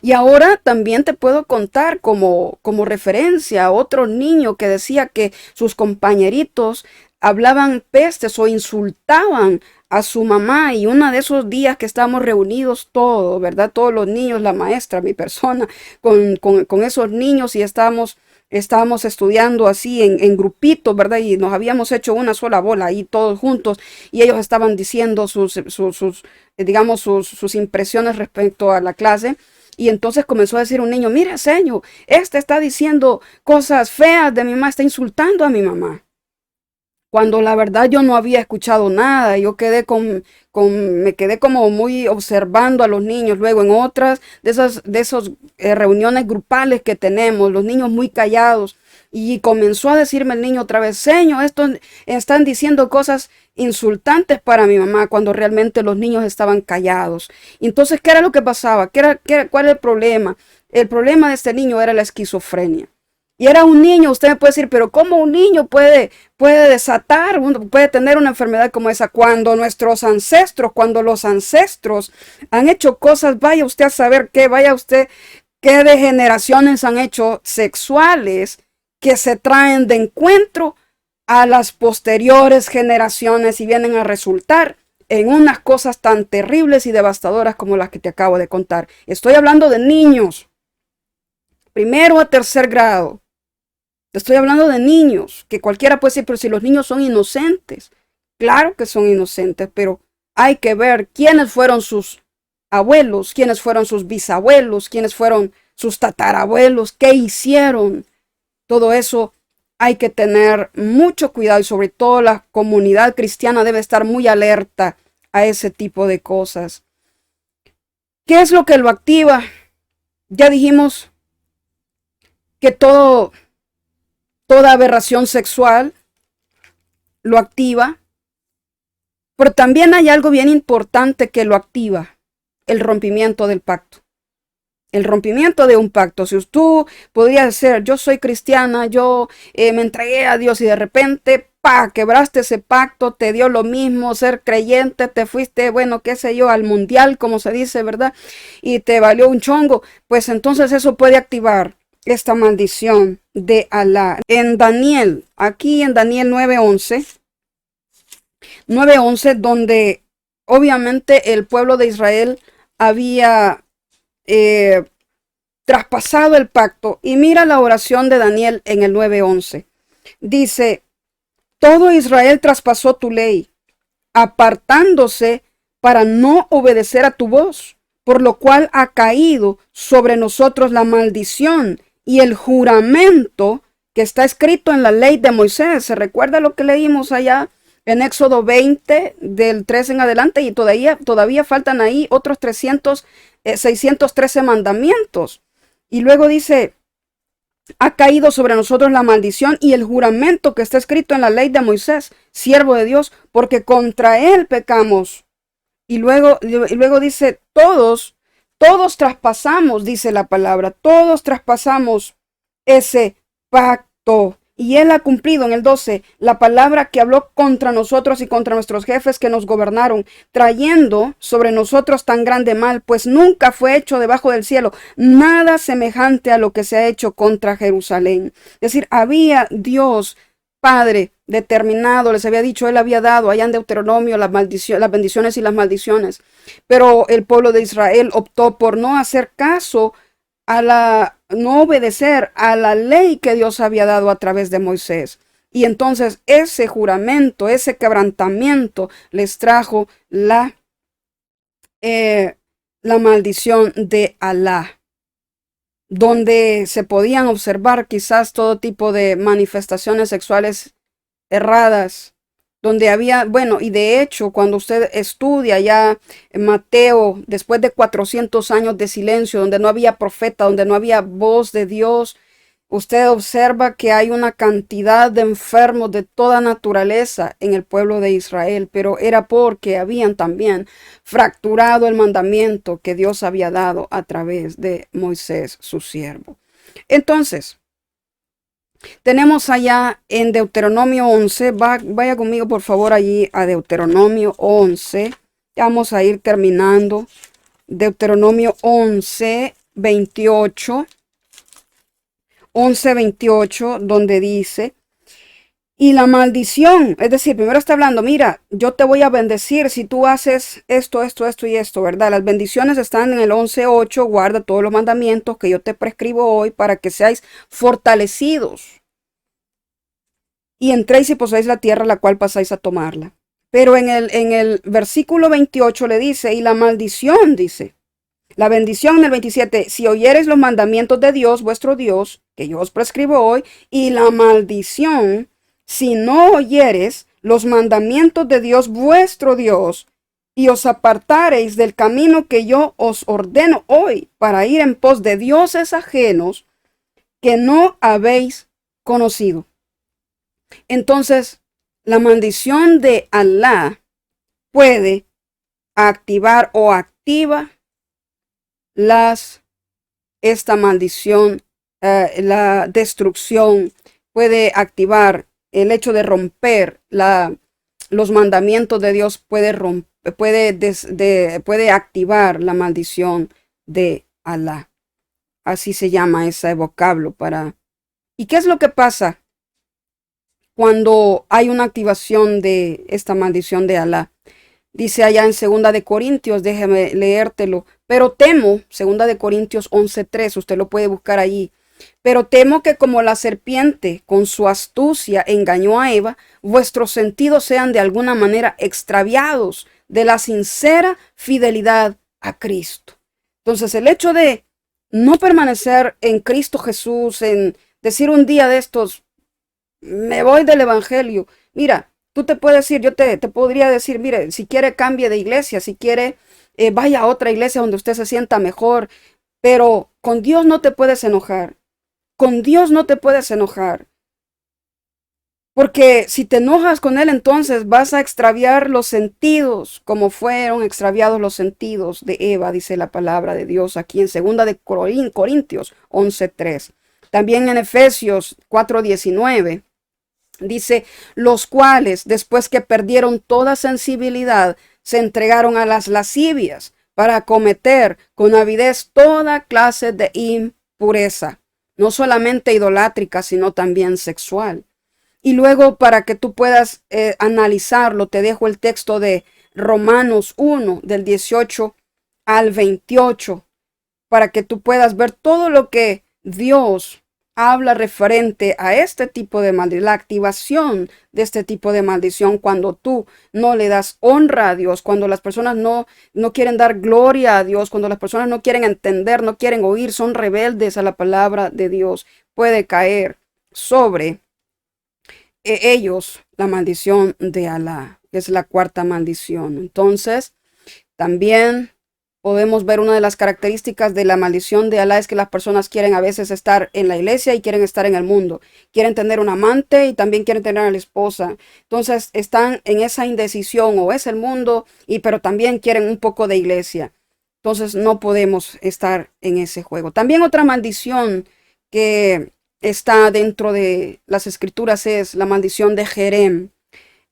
Y ahora también te puedo contar como referencia a otro niño que decía que sus compañeritos hablaban pestes o insultaban a su mamá, y uno de esos días que estábamos reunidos todos, ¿verdad? Todos los niños, la maestra, mi persona, con esos niños, y estábamos estudiando así en grupitos, ¿verdad? Y nos habíamos hecho una sola bola ahí todos juntos, y ellos estaban diciendo digamos, sus impresiones respecto a la clase. Y entonces comenzó a decir un niño, mire, señor, este está diciendo cosas feas de mi mamá, está insultando a mi mamá. Cuando la verdad yo no había escuchado nada, yo me quedé como muy observando a los niños. Luego en otras de esas reuniones grupales que tenemos, los niños muy callados, y comenzó a decirme el niño otra vez, señor, estos están diciendo cosas insultantes para mi mamá, cuando realmente los niños estaban callados. Entonces, ¿qué era lo que pasaba? ¿Cuál era el problema? El problema de este niño era la esquizofrenia. Y era un niño. Usted me puede decir, pero ¿cómo un niño puede puede tener una enfermedad como esa? Cuando los ancestros han hecho cosas, vaya usted a saber qué degeneraciones han hecho sexuales, que se traen de encuentro a las posteriores generaciones y vienen a resultar en unas cosas tan terribles y devastadoras como las que te acabo de contar. Estoy hablando de niños, primero a tercer grado. Estoy hablando de niños, que cualquiera puede decir, pero si los niños son inocentes. Claro que son inocentes, pero hay que ver quiénes fueron sus abuelos, quiénes fueron sus bisabuelos, quiénes fueron sus tatarabuelos, qué hicieron. Todo eso hay que tener mucho cuidado, y sobre todo la comunidad cristiana debe estar muy alerta a ese tipo de cosas. ¿Qué es lo que lo activa? Ya dijimos que toda aberración sexual lo activa, pero también hay algo bien importante que lo activa: el rompimiento del pacto. El rompimiento de un pacto. Si tú podrías decir, yo soy cristiana, yo me entregué a Dios, y de repente, quebraste ese pacto, te dio lo mismo ser creyente, te fuiste, bueno, qué sé yo, al mundial, como se dice, ¿verdad? Y te valió un chongo, pues entonces eso puede activar esta maldición de Alá. En Daniel, aquí en Daniel 9:11, donde obviamente el pueblo de Israel había traspasado el pacto. Y mira la oración de Daniel en el 9:11. Dice, todo Israel traspasó tu ley, apartándose para no obedecer a tu voz, por lo cual ha caído sobre nosotros la maldición y el juramento que está escrito en la ley de Moisés. ¿Se recuerda lo que leímos allá en Éxodo 20, del 3 en adelante? Y todavía faltan ahí otros 613 mandamientos. Y luego dice, ha caído sobre nosotros la maldición y el juramento que está escrito en la ley de Moisés, siervo de Dios, porque contra él pecamos. Y luego dice, todos traspasamos, dice la palabra, todos traspasamos ese pacto. Y él ha cumplido en el 12 la palabra que habló contra nosotros y contra nuestros jefes que nos gobernaron, trayendo sobre nosotros tan grande mal, pues nunca fue hecho debajo del cielo nada semejante a lo que se ha hecho contra Jerusalén. Es decir, había Dios Padre determinado, les había dicho, él había dado allá en Deuteronomio las bendiciones y las maldiciones. Pero el pueblo de Israel optó por no hacer caso no obedecer a la ley que Dios había dado a través de Moisés. Y entonces ese juramento, ese quebrantamiento les trajo la maldición de Alá, donde se podían observar quizás todo tipo de manifestaciones sexuales erradas, donde había, bueno, y de hecho, cuando usted estudia ya en Mateo, después de 400 años de silencio, donde no había profeta, donde no había voz de Dios, usted observa que hay una cantidad de enfermos de toda naturaleza en el pueblo de Israel, pero era porque habían también fracturado el mandamiento que Dios había dado a través de Moisés, su siervo. Entonces, tenemos allá en Deuteronomio 11, vaya conmigo por favor allí a Deuteronomio 11, vamos a ir terminando. Deuteronomio 11, 28, 11, 28, donde dice, y la maldición, es decir, primero está hablando, mira, yo te voy a bendecir si tú haces esto, esto, esto y esto, ¿verdad? Las bendiciones están en el 11:8, guarda todos los mandamientos que yo te prescribo hoy para que seáis fortalecidos y entréis y poseéis la tierra la cual pasáis a tomarla. Pero en el versículo 28 le dice, y la maldición, dice, la bendición en el 27, si oyereis los mandamientos de Dios, vuestro Dios, que yo os prescribo hoy, y la maldición, si no oyeres los mandamientos de Dios, vuestro Dios, y os apartareis del camino que yo os ordeno hoy para ir en pos de dioses ajenos que no habéis conocido. Entonces, la maldición de Alá puede activar o activa esta maldición, la destrucción, puede activar el hecho de romper los mandamientos de Dios, puede activar la maldición de Alá. Así se llama ese vocablo para. ¿Y qué es lo que pasa cuando hay una activación de esta maldición de Alá? Dice allá en 2 déjeme leértelo. Pero temo, 2 11:3, usted lo puede buscar allí. Pero temo que como la serpiente con su astucia engañó a Eva, vuestros sentidos sean de alguna manera extraviados de la sincera fidelidad a Cristo. Entonces, el hecho de no permanecer en Cristo Jesús, en decir un día de estos, me voy del evangelio. Mira, tú te puedes decir, yo te podría decir, mire, si quiere cambie de iglesia, si quiere vaya a otra iglesia donde usted se sienta mejor, pero con Dios no te puedes enojar. Con Dios no te puedes enojar. Porque si te enojas con Él, entonces vas a extraviar los sentidos, como fueron extraviados los sentidos de Eva, dice la palabra de Dios aquí en 2 de Corintios 11:3. También en Efesios 4:19. Dice, los cuales, después que perdieron toda sensibilidad, se entregaron a las lascivias para cometer con avidez toda clase de impureza, no solamente idolátrica, sino también sexual. Y luego, para que tú puedas analizarlo, te dejo el texto de Romanos 1, del 18 al 28, para que tú puedas ver todo lo que Dios habla referente a este tipo de maldición, la activación de este tipo de maldición cuando tú no le das honra a Dios, cuando las personas no quieren dar gloria a Dios, cuando las personas no quieren entender, no quieren oír, son rebeldes a la palabra de Dios, puede caer sobre ellos la maldición de Alá, que es la cuarta maldición. Entonces, también podemos ver una de las características de la maldición de Alá es que las personas quieren a veces estar en la iglesia y quieren estar en el mundo. Quieren tener un amante y también quieren tener a la esposa. Entonces están en esa indecisión, o es el mundo, pero también quieren un poco de iglesia. Entonces no podemos estar en ese juego. También otra maldición que está dentro de las escrituras es la maldición de Jerem.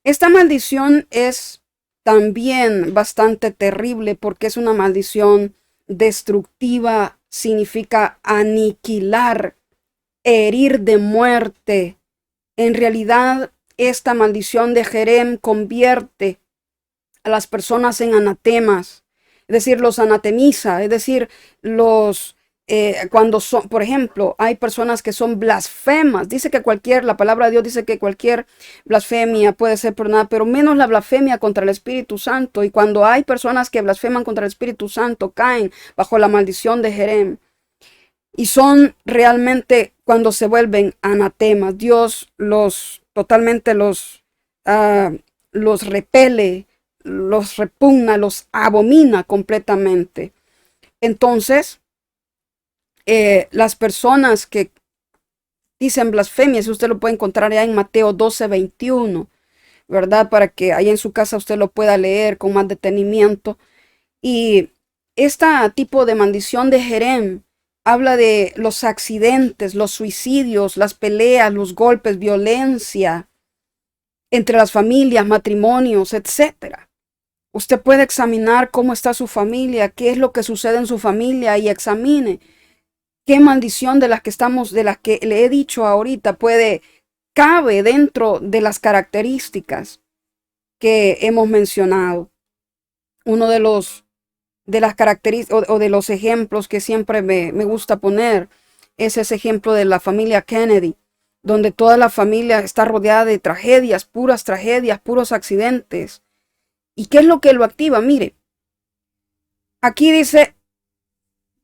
Esta maldición es también bastante terrible porque es una maldición destructiva, significa aniquilar, herir de muerte. En realidad esta maldición de Jerem convierte a las personas en anatemas, es decir, los anatemiza, es decir, cuando son, por ejemplo, hay personas que son blasfemas, dice que la palabra de Dios dice que cualquier blasfemia puede ser perdonada, pero menos la blasfemia contra el Espíritu Santo, y cuando hay personas que blasfeman contra el Espíritu Santo, caen bajo la maldición de Jerem, y son realmente cuando se vuelven anatemas, Dios totalmente los repele, los repugna, los abomina completamente. Entonces, las personas que dicen blasfemias, usted lo puede encontrar ya en Mateo 12:21, ¿verdad? Para que ahí en su casa usted lo pueda leer con más detenimiento. Y este tipo de maldición de Jerem habla de los accidentes, los suicidios, las peleas, los golpes, violencia entre las familias, matrimonios, etcétera. Usted puede examinar cómo está su familia, qué es lo que sucede en su familia, y examine qué maldición de las que le he dicho ahorita cabe dentro de las características que hemos mencionado. Uno de las características o de los ejemplos que siempre me gusta poner es ese ejemplo de la familia Kennedy, donde toda la familia está rodeada de tragedias, puros accidentes. ¿Y qué es lo que lo activa? Mire, aquí dice,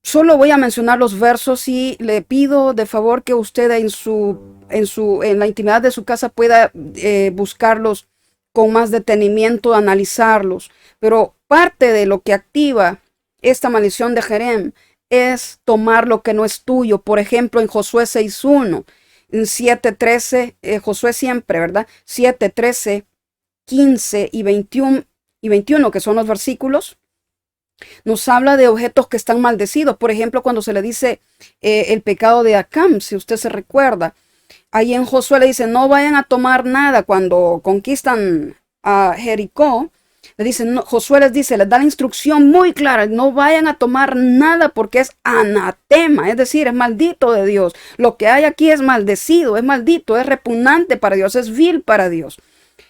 solo voy a mencionar los versos y le pido de favor que usted en la intimidad de su casa pueda buscarlos con más detenimiento, analizarlos. Pero parte de lo que activa esta maldición de Jerem es tomar lo que no es tuyo. Por ejemplo, en Josué 6:1, en 7:13, Josué siempre, ¿verdad? 7:13, 15 y 21, que son los versículos, nos habla de objetos que están maldecidos. Por ejemplo, cuando se le dice el pecado de Acán, si usted se recuerda, ahí en Josué le dice, no vayan a tomar nada cuando conquistan a Jericó. Le dicen, no, Josué les da la instrucción muy clara, no vayan a tomar nada porque es anatema, es decir, es maldito de Dios. Lo que hay aquí es maldecido, es maldito, es repugnante para Dios, es vil para Dios.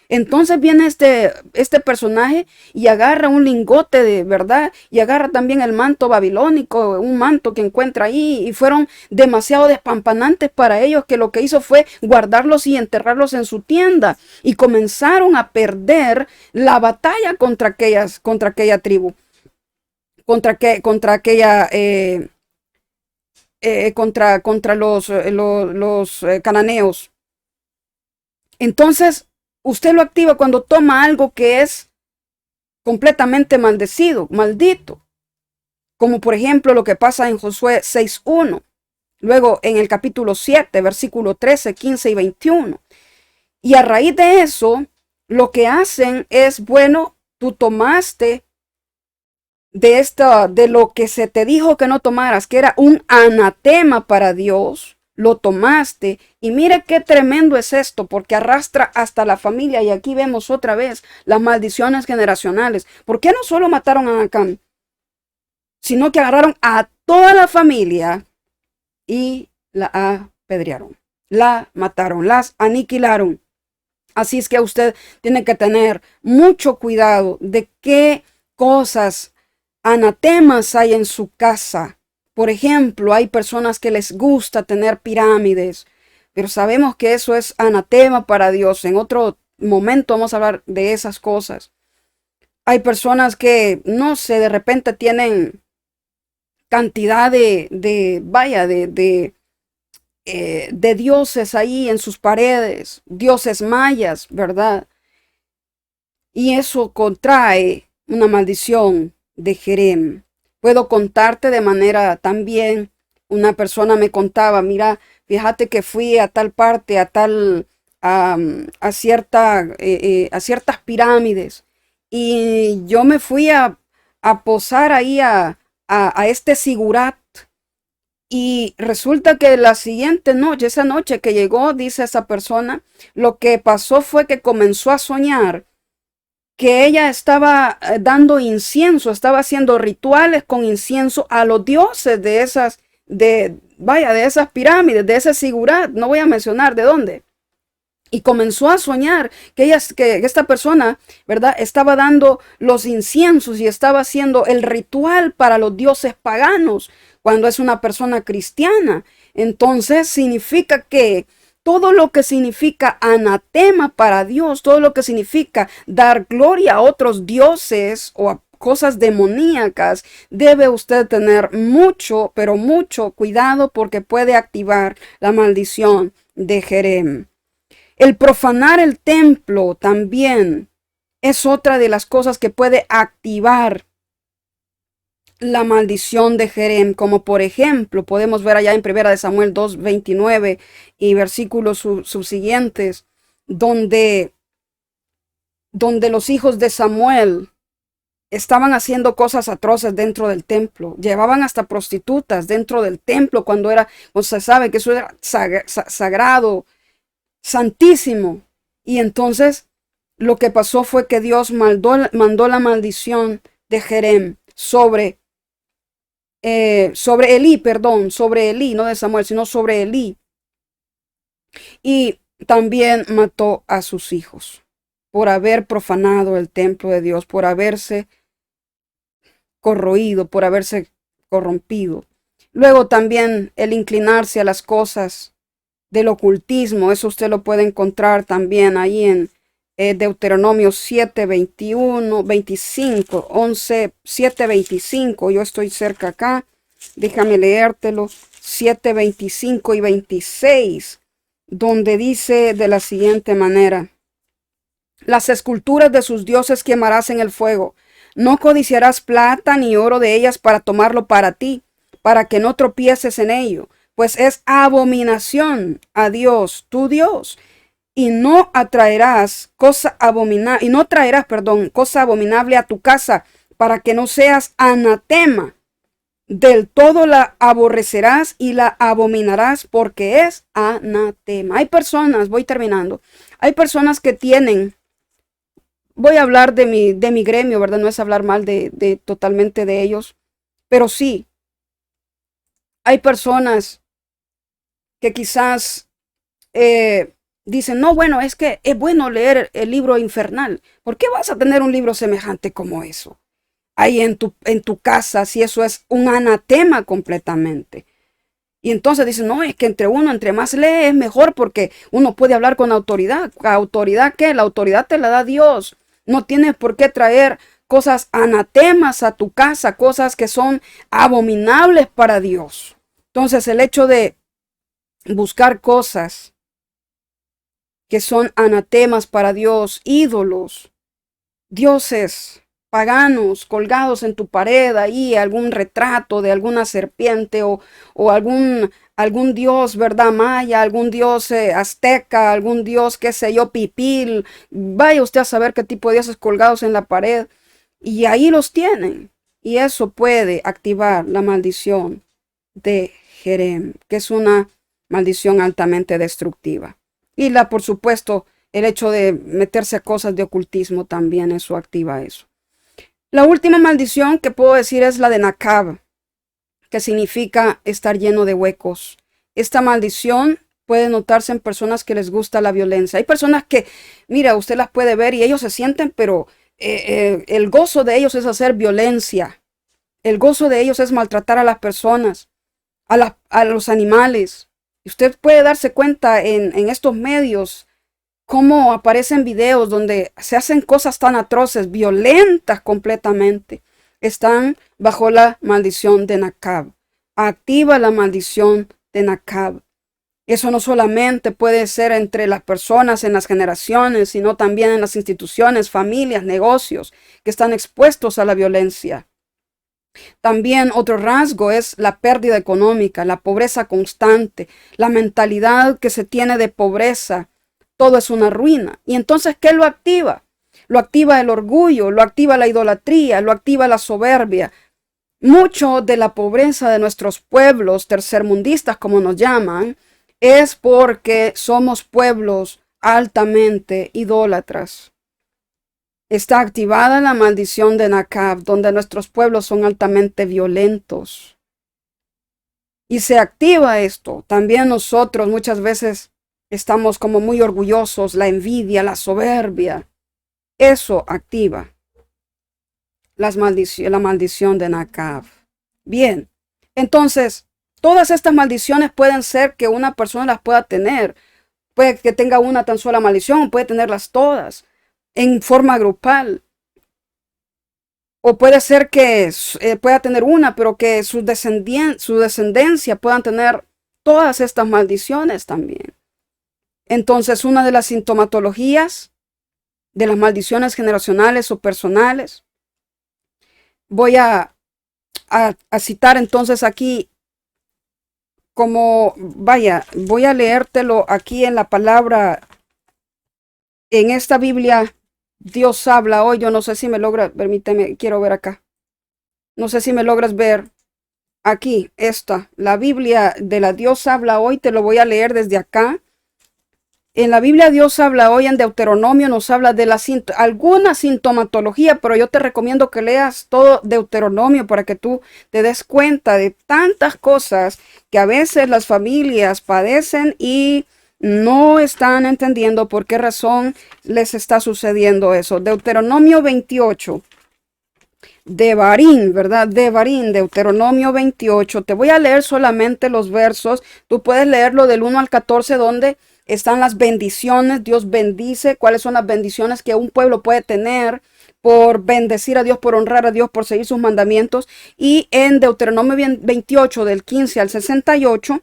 Entonces viene este personaje y agarra un lingote de verdad y agarra también el manto babilónico, un manto que encuentra ahí, y fueron demasiado despampanantes para ellos que lo que hizo fue guardarlos y enterrarlos en su tienda, y comenzaron a perder la batalla contra aquella tribu, contra los cananeos. Entonces, usted lo activa cuando toma algo que es completamente maldito. Como por ejemplo lo que pasa en Josué 6:1. Luego en el capítulo 7, versículo 13, 15 y 21. Y a raíz de eso, lo que hacen es, bueno, tú tomaste de lo que se te dijo que no tomaras, que era un anatema para Dios. Lo tomaste, y mire qué tremendo es esto, porque arrastra hasta la familia, y aquí vemos otra vez las maldiciones generacionales. ¿Por qué no solo mataron a Acán, sino que agarraron a toda la familia y la apedrearon, la mataron, las aniquilaron? Así es que usted tiene que tener mucho cuidado de qué cosas, anatemas hay en su casa. Por ejemplo, hay personas que les gusta tener pirámides, pero sabemos que eso es anatema para Dios. En otro momento vamos a hablar de esas cosas. Hay personas que, no sé, de repente tienen cantidad de dioses ahí en sus paredes, dioses mayas, ¿verdad? Y eso contrae una maldición de Jerem. Puedo contarte de manera también, una persona me contaba, mira, fíjate que fui a tal parte, a ciertas pirámides, y yo me fui a posar ahí a este sigurat, y resulta que la siguiente noche, esa noche que llegó, dice esa persona, lo que pasó fue que comenzó a soñar que ella estaba dando incienso, estaba haciendo rituales con incienso a los dioses de esas pirámides, de ese sigurat, no voy a mencionar de dónde. Y comenzó a soñar que esta persona, ¿verdad? Estaba dando los inciensos y estaba haciendo el ritual para los dioses paganos cuando es una persona cristiana. Entonces significa que todo lo que significa anatema para Dios, todo lo que significa dar gloria a otros dioses o a cosas demoníacas, debe usted tener mucho, pero mucho cuidado porque puede activar la maldición de Jerem. El profanar el templo también es otra de las cosas que puede activar la maldición de Jerem, como por ejemplo podemos ver allá en 1 Samuel 2:29 y versículos subsiguientes, donde los hijos de Samuel estaban haciendo cosas atroces dentro del templo, llevaban hasta prostitutas dentro del templo cuando se sabe que eso era sagrado, santísimo. Y entonces lo que pasó fue que Dios mandó la maldición de Jerem sobre sobre Elí, no de Samuel, sino sobre Elí. Y también mató a sus hijos por haber profanado el templo de Dios, por haberse corroído, por haberse corrompido. Luego también el inclinarse a las cosas del ocultismo, eso usted lo puede encontrar también ahí en Deuteronomio 7:21, 25, 11, 7:25. Yo estoy cerca acá, déjame leértelo. 7:25 y 26, donde dice de la siguiente manera: las esculturas de sus dioses quemarás en el fuego. No codiciarás plata ni oro de ellas para tomarlo para ti, para que no tropieces en ello, pues es abominación a Dios, tu Dios. Y no traerás cosa abominable a tu casa, para que no seas anatema. Del todo la aborrecerás y la abominarás, porque es anatema. Hay personas, voy terminando, hay personas que tienen, voy a hablar de mi gremio, ¿verdad? No es hablar mal de totalmente de ellos, pero sí, hay personas que quizás dicen, no, bueno, es que es bueno leer el libro infernal. ¿Por qué vas a tener un libro semejante como eso ahí en tu casa, si eso es un anatema completamente? Y entonces dicen, no, es que entre más lee es mejor porque uno puede hablar con autoridad. ¿Autoridad qué? La autoridad te la da Dios. No tienes por qué traer cosas anatemas a tu casa, cosas que son abominables para Dios. Entonces el hecho de buscar cosas que son anatemas para Dios, ídolos, dioses paganos colgados en tu pared, ahí algún retrato de alguna serpiente o algún dios, ¿verdad? Maya, algún dios azteca, algún dios, qué sé yo, pipil. Vaya usted a saber qué tipo de dioses colgados en la pared. Y ahí los tienen. Y eso puede activar la maldición de Jerem, que es una maldición altamente destructiva. Y por supuesto, el hecho de meterse a cosas de ocultismo también eso activa eso. La última maldición que puedo decir es la de Nakab, que significa estar lleno de huecos. Esta maldición puede notarse en personas que les gusta la violencia. Hay personas que, mira, usted las puede ver y ellos se sienten, pero el gozo de ellos es hacer violencia. El gozo de ellos es maltratar a las personas, a los animales. Y usted puede darse cuenta en estos medios cómo aparecen videos donde se hacen cosas tan atroces, violentas completamente. Están bajo la maldición de Nakab. Activa la maldición de Nakab. Eso no solamente puede ser entre las personas en las generaciones, sino también en las instituciones, familias, negocios que están expuestos a la violencia. También otro rasgo es la pérdida económica, la pobreza constante, la mentalidad que se tiene de pobreza. Todo es una ruina. ¿Y entonces qué lo activa? Lo activa el orgullo, lo activa la idolatría, lo activa la soberbia. Mucho de la pobreza de nuestros pueblos tercermundistas, como nos llaman, es porque somos pueblos altamente idólatras. Está activada la maldición de Nakab, donde nuestros pueblos son altamente violentos. Y se activa esto. También nosotros muchas veces Estamos como muy orgullosos, la envidia, la soberbia. Eso activa la maldición de Nacab. Bien, entonces, todas estas maldiciones pueden ser que una persona las pueda tener. Puede que tenga una tan sola maldición, puede tenerlas todas en forma grupal. O puede ser que pueda tener una, pero que su descendencia puedan tener todas estas maldiciones también. Entonces, una de las sintomatologías de las maldiciones generacionales o personales, voy a citar entonces aquí como, vaya, voy a leértelo aquí en la palabra, en esta Biblia, Dios habla hoy. Yo no sé si me logra, permíteme, quiero ver acá. No sé si me logras ver aquí, la Biblia de la Dios habla hoy, te lo voy a leer desde acá. En la Biblia Dios habla hoy, en Deuteronomio nos habla de alguna sintomatología, pero yo te recomiendo que leas todo Deuteronomio para que tú te des cuenta de tantas cosas que a veces las familias padecen y no están entendiendo por qué razón les está sucediendo eso. Deuteronomio 28. Devarim, ¿verdad? Devarim, Deuteronomio 28. Te voy a leer solamente los versos. Tú puedes leerlo del 1 al 14, donde están las bendiciones. Dios bendice. ¿Cuáles son las bendiciones que un pueblo puede tener por bendecir a Dios, por honrar a Dios, por seguir sus mandamientos? Y en Deuteronomio 28, del 15 al 68,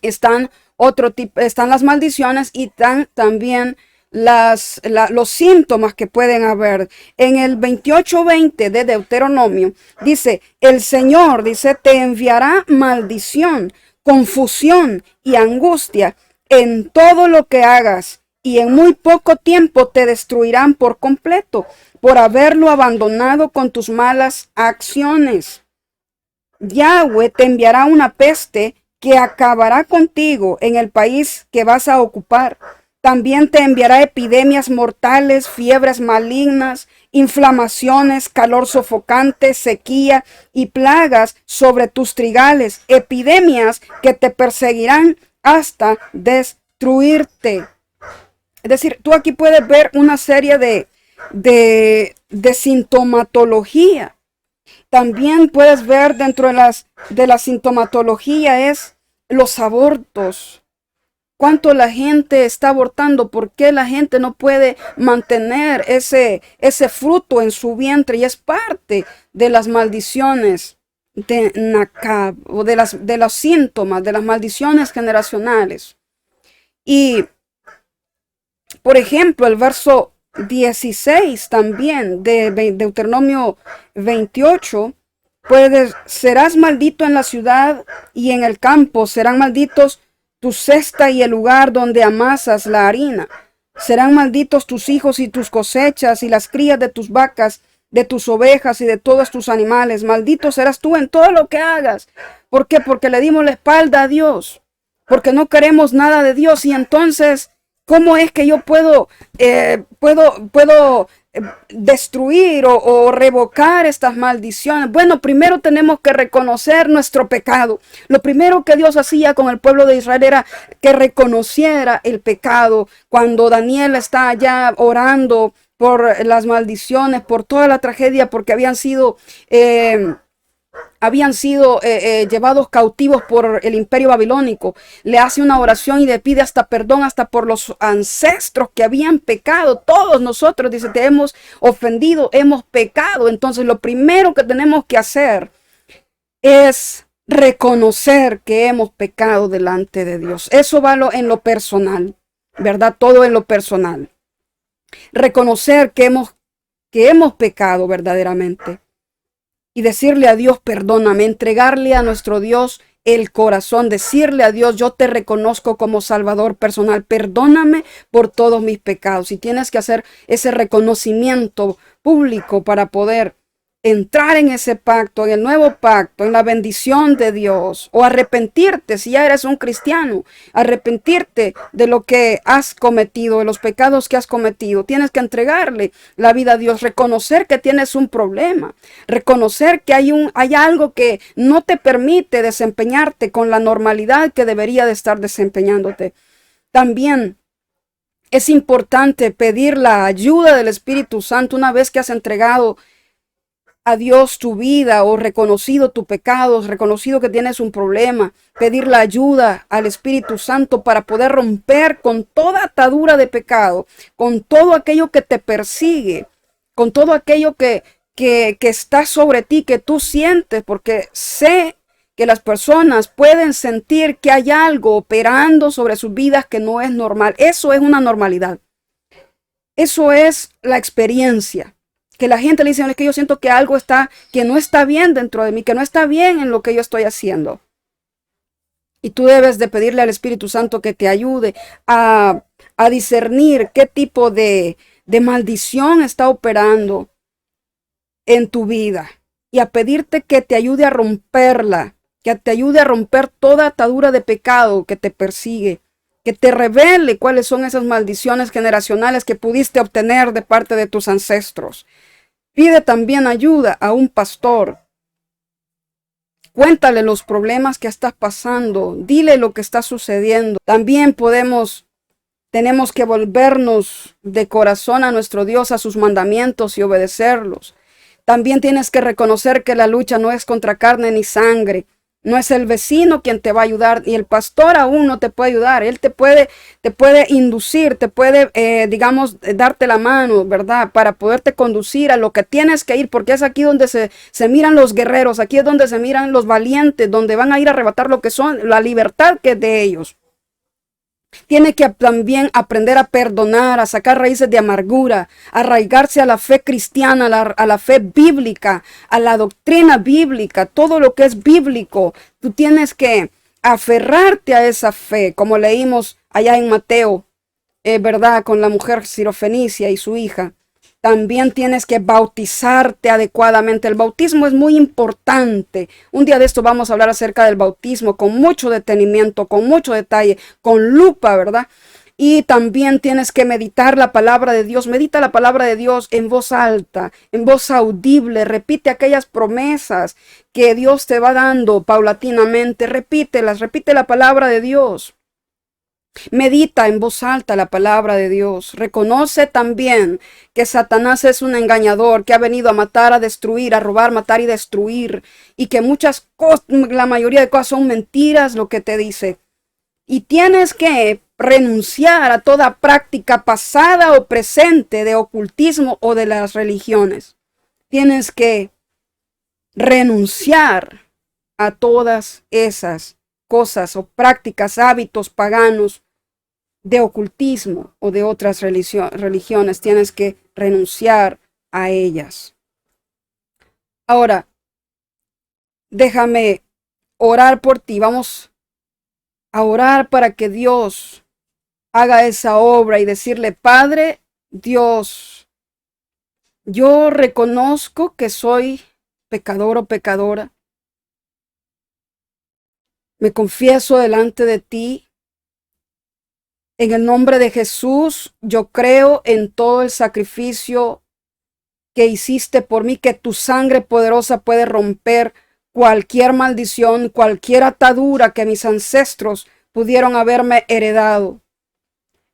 están las maldiciones y están también los síntomas que pueden haber. En el 28:20 de Deuteronomio dice, el Señor, dice, te enviará maldición, confusión y angustia en todo lo que hagas, y en muy poco tiempo te destruirán por completo por haberlo abandonado con tus malas acciones. Yahweh te enviará una peste que acabará contigo en el país que vas a ocupar. También te enviará epidemias mortales, fiebres malignas, inflamaciones, calor sofocante, sequía y plagas sobre tus trigales, epidemias que te perseguirán hasta destruirte. Es decir, tú aquí puedes ver una serie de sintomatología. También puedes ver dentro de la sintomatología es los abortos. ¿Cuánto la gente está abortando? ¿Por qué la gente no puede mantener ese fruto en su vientre? Y es parte de las maldiciones de Nacab, o de los síntomas, de las maldiciones generacionales. Y, por ejemplo, el verso 16 también de Deuteronomio 28, serás maldito en la ciudad y en el campo, serán malditos tu cesta y el lugar donde amasas la harina. Serán malditos tus hijos y tus cosechas y las crías de tus vacas, de tus ovejas y de todos tus animales. Maldito serás tú en todo lo que hagas. ¿Por qué? Porque le dimos la espalda a Dios, porque no queremos nada de Dios. Y entonces, ¿cómo es que yo puedo destruir o revocar estas maldiciones? Bueno, primero tenemos que reconocer nuestro pecado. Lo primero que Dios hacía con el pueblo de Israel era que reconociera el pecado. Cuando Daniel está allá orando por las maldiciones, por toda la tragedia, porque habían sido llevados cautivos por el imperio babilónico, le hace una oración y le pide hasta perdón, hasta por los ancestros que habían pecado. Todos nosotros, dice, te hemos ofendido, hemos pecado. Entonces lo primero que tenemos que hacer es reconocer que hemos pecado delante de Dios. Eso va en lo personal, ¿verdad? Todo en lo personal. Reconocer que hemos pecado verdaderamente. Y decirle a Dios, perdóname, entregarle a nuestro Dios el corazón, decirle a Dios, yo te reconozco como Salvador personal, perdóname por todos mis pecados. Y tienes que hacer ese reconocimiento público para poder entrar en ese pacto, en el nuevo pacto, en la bendición de Dios, o arrepentirte si ya eres un cristiano, arrepentirte de lo que has cometido, de los pecados que has cometido. Tienes que entregarle la vida a Dios, reconocer que tienes un problema, reconocer que hay algo que no te permite desempeñarte con la normalidad que debería de estar desempeñándote. También es importante pedir la ayuda del Espíritu Santo una vez que has entregado a Dios tu vida o reconocido tus pecados, reconocido que tienes un problema, pedir la ayuda al Espíritu Santo para poder romper con toda atadura de pecado, con todo aquello que te persigue, con todo aquello que está sobre ti, que tú sientes, porque sé que las personas pueden sentir que hay algo operando sobre sus vidas que no es normal. Eso es una normalidad. Eso es la experiencia. Que la gente le dice, es que yo siento que algo que no está bien dentro de mí, que no está bien en lo que yo estoy haciendo. Y tú debes de pedirle al Espíritu Santo que te ayude a discernir qué tipo de maldición está operando en tu vida y a pedirte que te ayude a romperla, que te ayude a romper toda atadura de pecado que te persigue, que te revele cuáles son esas maldiciones generacionales que pudiste obtener de parte de tus ancestros. Pide también ayuda a un pastor. Cuéntale los problemas que estás pasando, dile lo que está sucediendo. También tenemos que volvernos de corazón a nuestro Dios, a sus mandamientos y obedecerlos. También tienes que reconocer que la lucha no es contra carne ni sangre. No es el vecino quien te va a ayudar y el pastor aún no te puede ayudar. Él te puede inducir, te puede, darte la mano, ¿verdad? Para poderte conducir a lo que tienes que ir, porque es aquí donde se miran los guerreros, aquí es donde se miran los valientes, donde van a ir a arrebatar lo que son, la libertad que es de ellos. Tiene que también aprender a perdonar, a sacar raíces de amargura, a arraigarse a la fe cristiana, a la fe bíblica, a la doctrina bíblica, todo lo que es bíblico. Tú tienes que aferrarte a esa fe, como leímos allá en Mateo, ¿verdad? Con la mujer sirofenicia y su hija. También tienes que bautizarte adecuadamente. El bautismo es muy importante. Un día de esto vamos a hablar acerca del bautismo con mucho detenimiento, con mucho detalle, con lupa, ¿verdad? Y también tienes que meditar la palabra de Dios. Medita la palabra de Dios en voz alta, en voz audible. Repite aquellas promesas que Dios te va dando paulatinamente. Repítelas, repite la palabra de Dios. Medita en voz alta la palabra de Dios. Reconoce también que Satanás es un engañador que ha venido a matar, a destruir, a robar, matar y destruir. Y que muchas cosas, la mayoría de cosas son mentiras lo que te dice. Y tienes que renunciar a toda práctica pasada o presente de ocultismo o de las religiones. Tienes que renunciar a todas esas cosas o prácticas, hábitos paganos de ocultismo o de otras religiones. Tienes que renunciar a ellas. Ahora, déjame orar por ti. Vamos a orar para que Dios haga esa obra y decirle, Padre Dios, yo reconozco que soy pecador o pecadora. Me confieso delante de ti. En el nombre de Jesús, yo creo en todo el sacrificio que hiciste por mí, que tu sangre poderosa puede romper cualquier maldición, cualquier atadura que mis ancestros pudieron haberme heredado.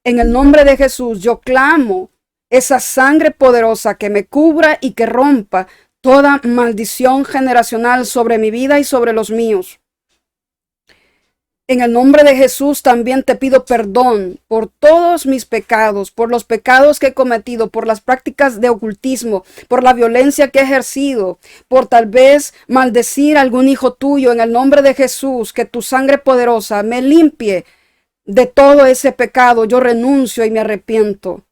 En el nombre de Jesús, yo clamo esa sangre poderosa que me cubra y que rompa toda maldición generacional sobre mi vida y sobre los míos. En el nombre de Jesús también te pido perdón por todos mis pecados, por los pecados que he cometido, por las prácticas de ocultismo, por la violencia que he ejercido, por tal vez maldecir a algún hijo tuyo. En el nombre de Jesús, que tu sangre poderosa me limpie de todo ese pecado. Yo renuncio y me arrepiento.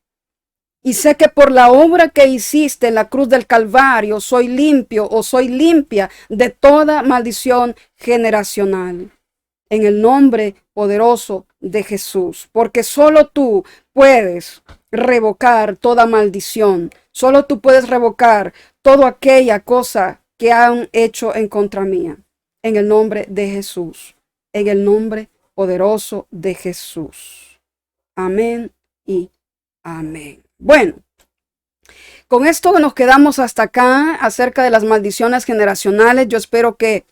Y sé que por la obra que hiciste en la cruz del Calvario, soy limpio o soy limpia de toda maldición generacional. En el nombre poderoso de Jesús, porque solo tú puedes revocar toda maldición, solo tú puedes revocar toda aquella cosa que han hecho en contra mía. En el nombre de Jesús, en el nombre poderoso de Jesús. Amén y amén. Bueno, con esto nos quedamos hasta acá acerca de las maldiciones generacionales. Yo espero que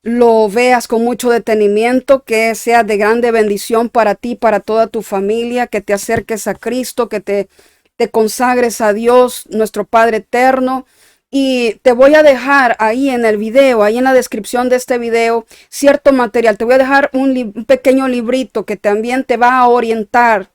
lo veas con mucho detenimiento, que sea de grande bendición para ti, para toda tu familia, que te acerques a Cristo, que te consagres a Dios, nuestro Padre eterno. Y te voy a dejar ahí en el video, ahí en la descripción de este video, cierto material. Te voy a dejar un pequeño librito que también te va a orientar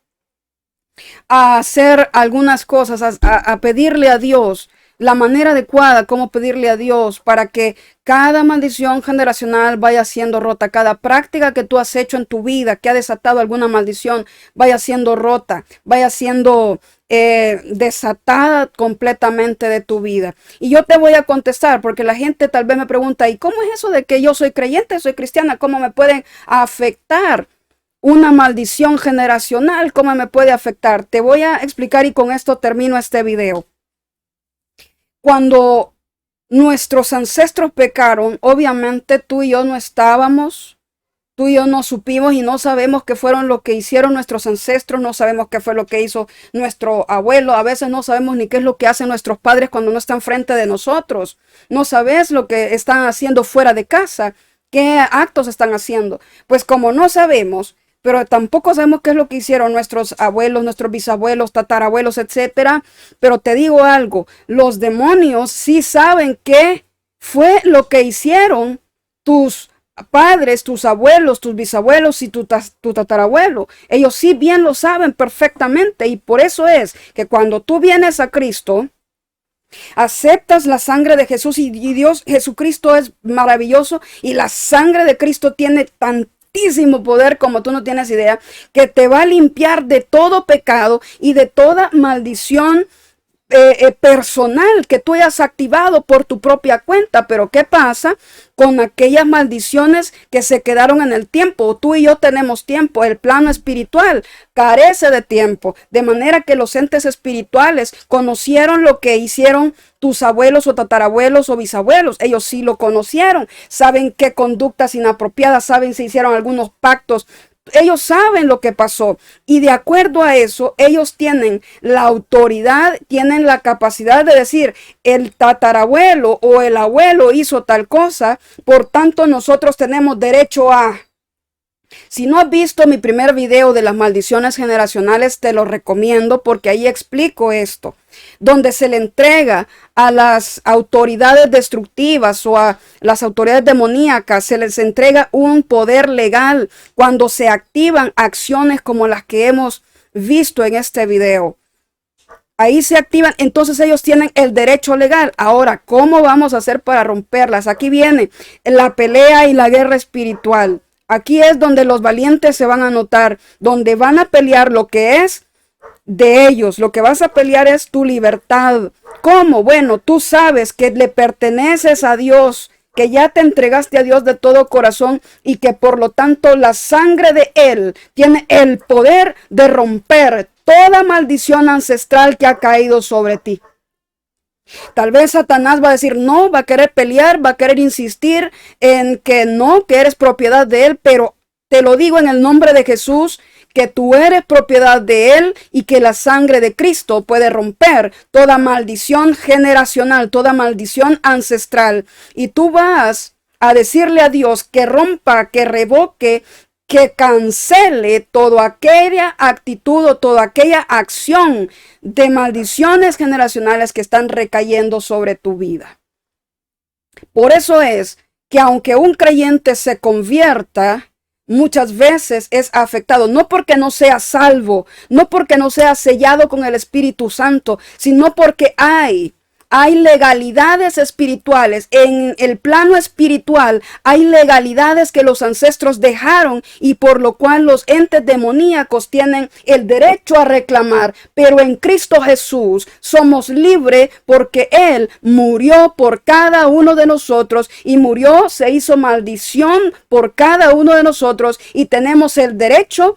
a hacer algunas cosas, a pedirle a Dios la manera adecuada, cómo pedirle a Dios para que cada maldición generacional vaya siendo rota, cada práctica que tú has hecho en tu vida que ha desatado alguna maldición vaya siendo rota, vaya siendo desatada completamente de tu vida. Y yo te voy a contestar porque la gente tal vez me pregunta, ¿y cómo es eso de que yo soy creyente, soy cristiana? ¿Cómo me pueden afectar una maldición generacional? ¿Cómo me puede afectar? Te voy a explicar y con esto termino este video. Cuando nuestros ancestros pecaron, obviamente tú y yo no estábamos, tú y yo no supimos y no sabemos qué fueron lo que hicieron nuestros ancestros, no sabemos qué fue lo que hizo nuestro abuelo, a veces no sabemos ni qué es lo que hacen nuestros padres cuando no están frente de nosotros, no sabes lo que están haciendo fuera de casa, qué actos están haciendo. Pues como no sabemos, pero tampoco sabemos qué es lo que hicieron nuestros abuelos, nuestros bisabuelos, tatarabuelos, etcétera. Pero te digo algo, los demonios sí saben qué fue lo que hicieron tus padres, tus abuelos, tus bisabuelos y tu tatarabuelo. Ellos sí bien lo saben perfectamente y por eso es que cuando tú vienes a Cristo, aceptas la sangre de Jesús y Dios, Jesucristo es maravilloso y la sangre de Cristo tiene tantísimo poder como tú no tienes idea, que te va a limpiar de todo pecado y de toda maldición personal que tú hayas activado por tu propia cuenta. Pero ¿qué pasa con aquellas maldiciones que se quedaron en el tiempo? Tú y yo tenemos tiempo. El plano espiritual carece de tiempo, de manera que los entes espirituales conocieron lo que hicieron tus abuelos o tatarabuelos o bisabuelos. Ellos sí lo conocieron, saben qué conductas inapropiadas, saben si hicieron algunos pactos. Ellos saben lo que pasó y de acuerdo a eso, ellos tienen la autoridad, tienen la capacidad de decir, el tatarabuelo o el abuelo hizo tal cosa, por tanto nosotros tenemos derecho a... Si no has visto mi primer video de las maldiciones generacionales, te lo recomiendo porque ahí explico esto, donde se le entrega a las autoridades destructivas o a las autoridades demoníacas, se les entrega un poder legal cuando se activan acciones como las que hemos visto en este video. Ahí se activan, entonces ellos tienen el derecho legal. Ahora, ¿cómo vamos a hacer para romperlas? Aquí viene la pelea y la guerra espiritual. Aquí es donde los valientes se van a notar, donde van a pelear lo que es de ellos. Lo que vas a pelear es tu libertad. ¿Cómo? Bueno, tú sabes que le perteneces a Dios, que ya te entregaste a Dios de todo corazón y que por lo tanto la sangre de Él tiene el poder de romper toda maldición ancestral que ha caído sobre ti. Tal vez Satanás va a decir no, va a querer pelear, va a querer insistir en que no, que eres propiedad de él, pero te lo digo en el nombre de Jesús, que tú eres propiedad de él y que la sangre de Cristo puede romper toda maldición generacional, toda maldición ancestral. Y tú vas a decirle a Dios que rompa, que revoque, que cancele toda aquella actitud o toda aquella acción de maldiciones generacionales que están recayendo sobre tu vida. Por eso es que aunque un creyente se convierta, muchas veces es afectado, no porque no sea salvo, no porque no sea sellado con el Espíritu Santo, sino porque hay legalidades espirituales. En el plano espiritual hay legalidades que los ancestros dejaron y por lo cual los entes demoníacos tienen el derecho a reclamar. Pero en Cristo Jesús somos libres porque Él murió por cada uno de nosotros y murió, se hizo maldición por cada uno de nosotros y tenemos el derecho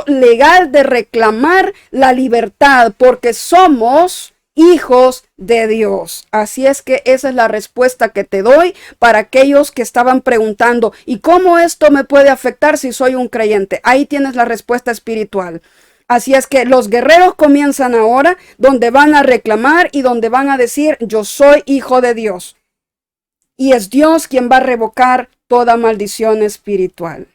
legal de reclamar la libertad porque somos hijos de Dios. Así es que esa es la respuesta que te doy para aquellos que estaban preguntando, ¿y cómo esto me puede afectar si soy un creyente? Ahí tienes la respuesta espiritual. Así es que los guerreros comienzan ahora, donde van a reclamar y donde van a decir, yo soy hijo de Dios. y es Dios quien va a revocar toda maldición espiritual.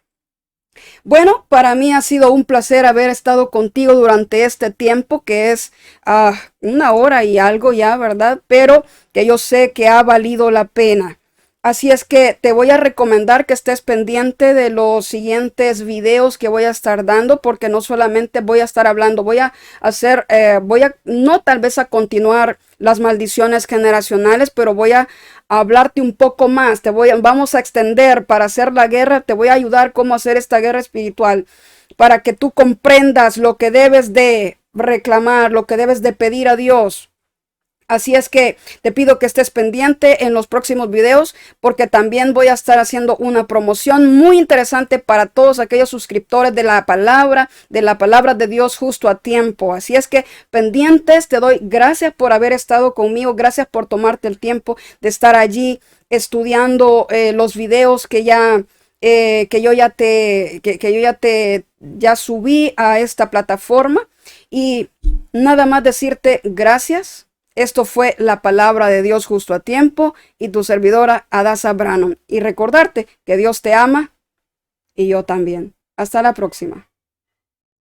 Bueno, para mí ha sido un placer haber estado contigo durante este tiempo, que es 1 hora y algo ya, ¿verdad? Pero que yo sé que ha valido la pena. Así es que te voy a recomendar que estés pendiente de los siguientes videos que voy a estar dando, porque no solamente voy a estar hablando, voy a hacer, no tal vez a continuar las maldiciones generacionales, pero voy a hablarte un poco más. Vamos a extender para hacer la guerra, te voy a ayudar cómo hacer esta guerra espiritual, para que tú comprendas lo que debes de reclamar, lo que debes de pedir a Dios. Así es que te pido que estés pendiente en los próximos videos, porque también voy a estar haciendo una promoción muy interesante para todos aquellos suscriptores de la palabra de Dios justo a tiempo. Así es que pendientes, te doy gracias por haber estado conmigo, gracias por tomarte el tiempo de estar allí estudiando los videos que ya subí a esta plataforma. Y nada más decirte gracias. Esto fue la palabra de Dios justo a tiempo y tu servidora Adasa Branham. Y recordarte que Dios te ama y yo también. Hasta la próxima.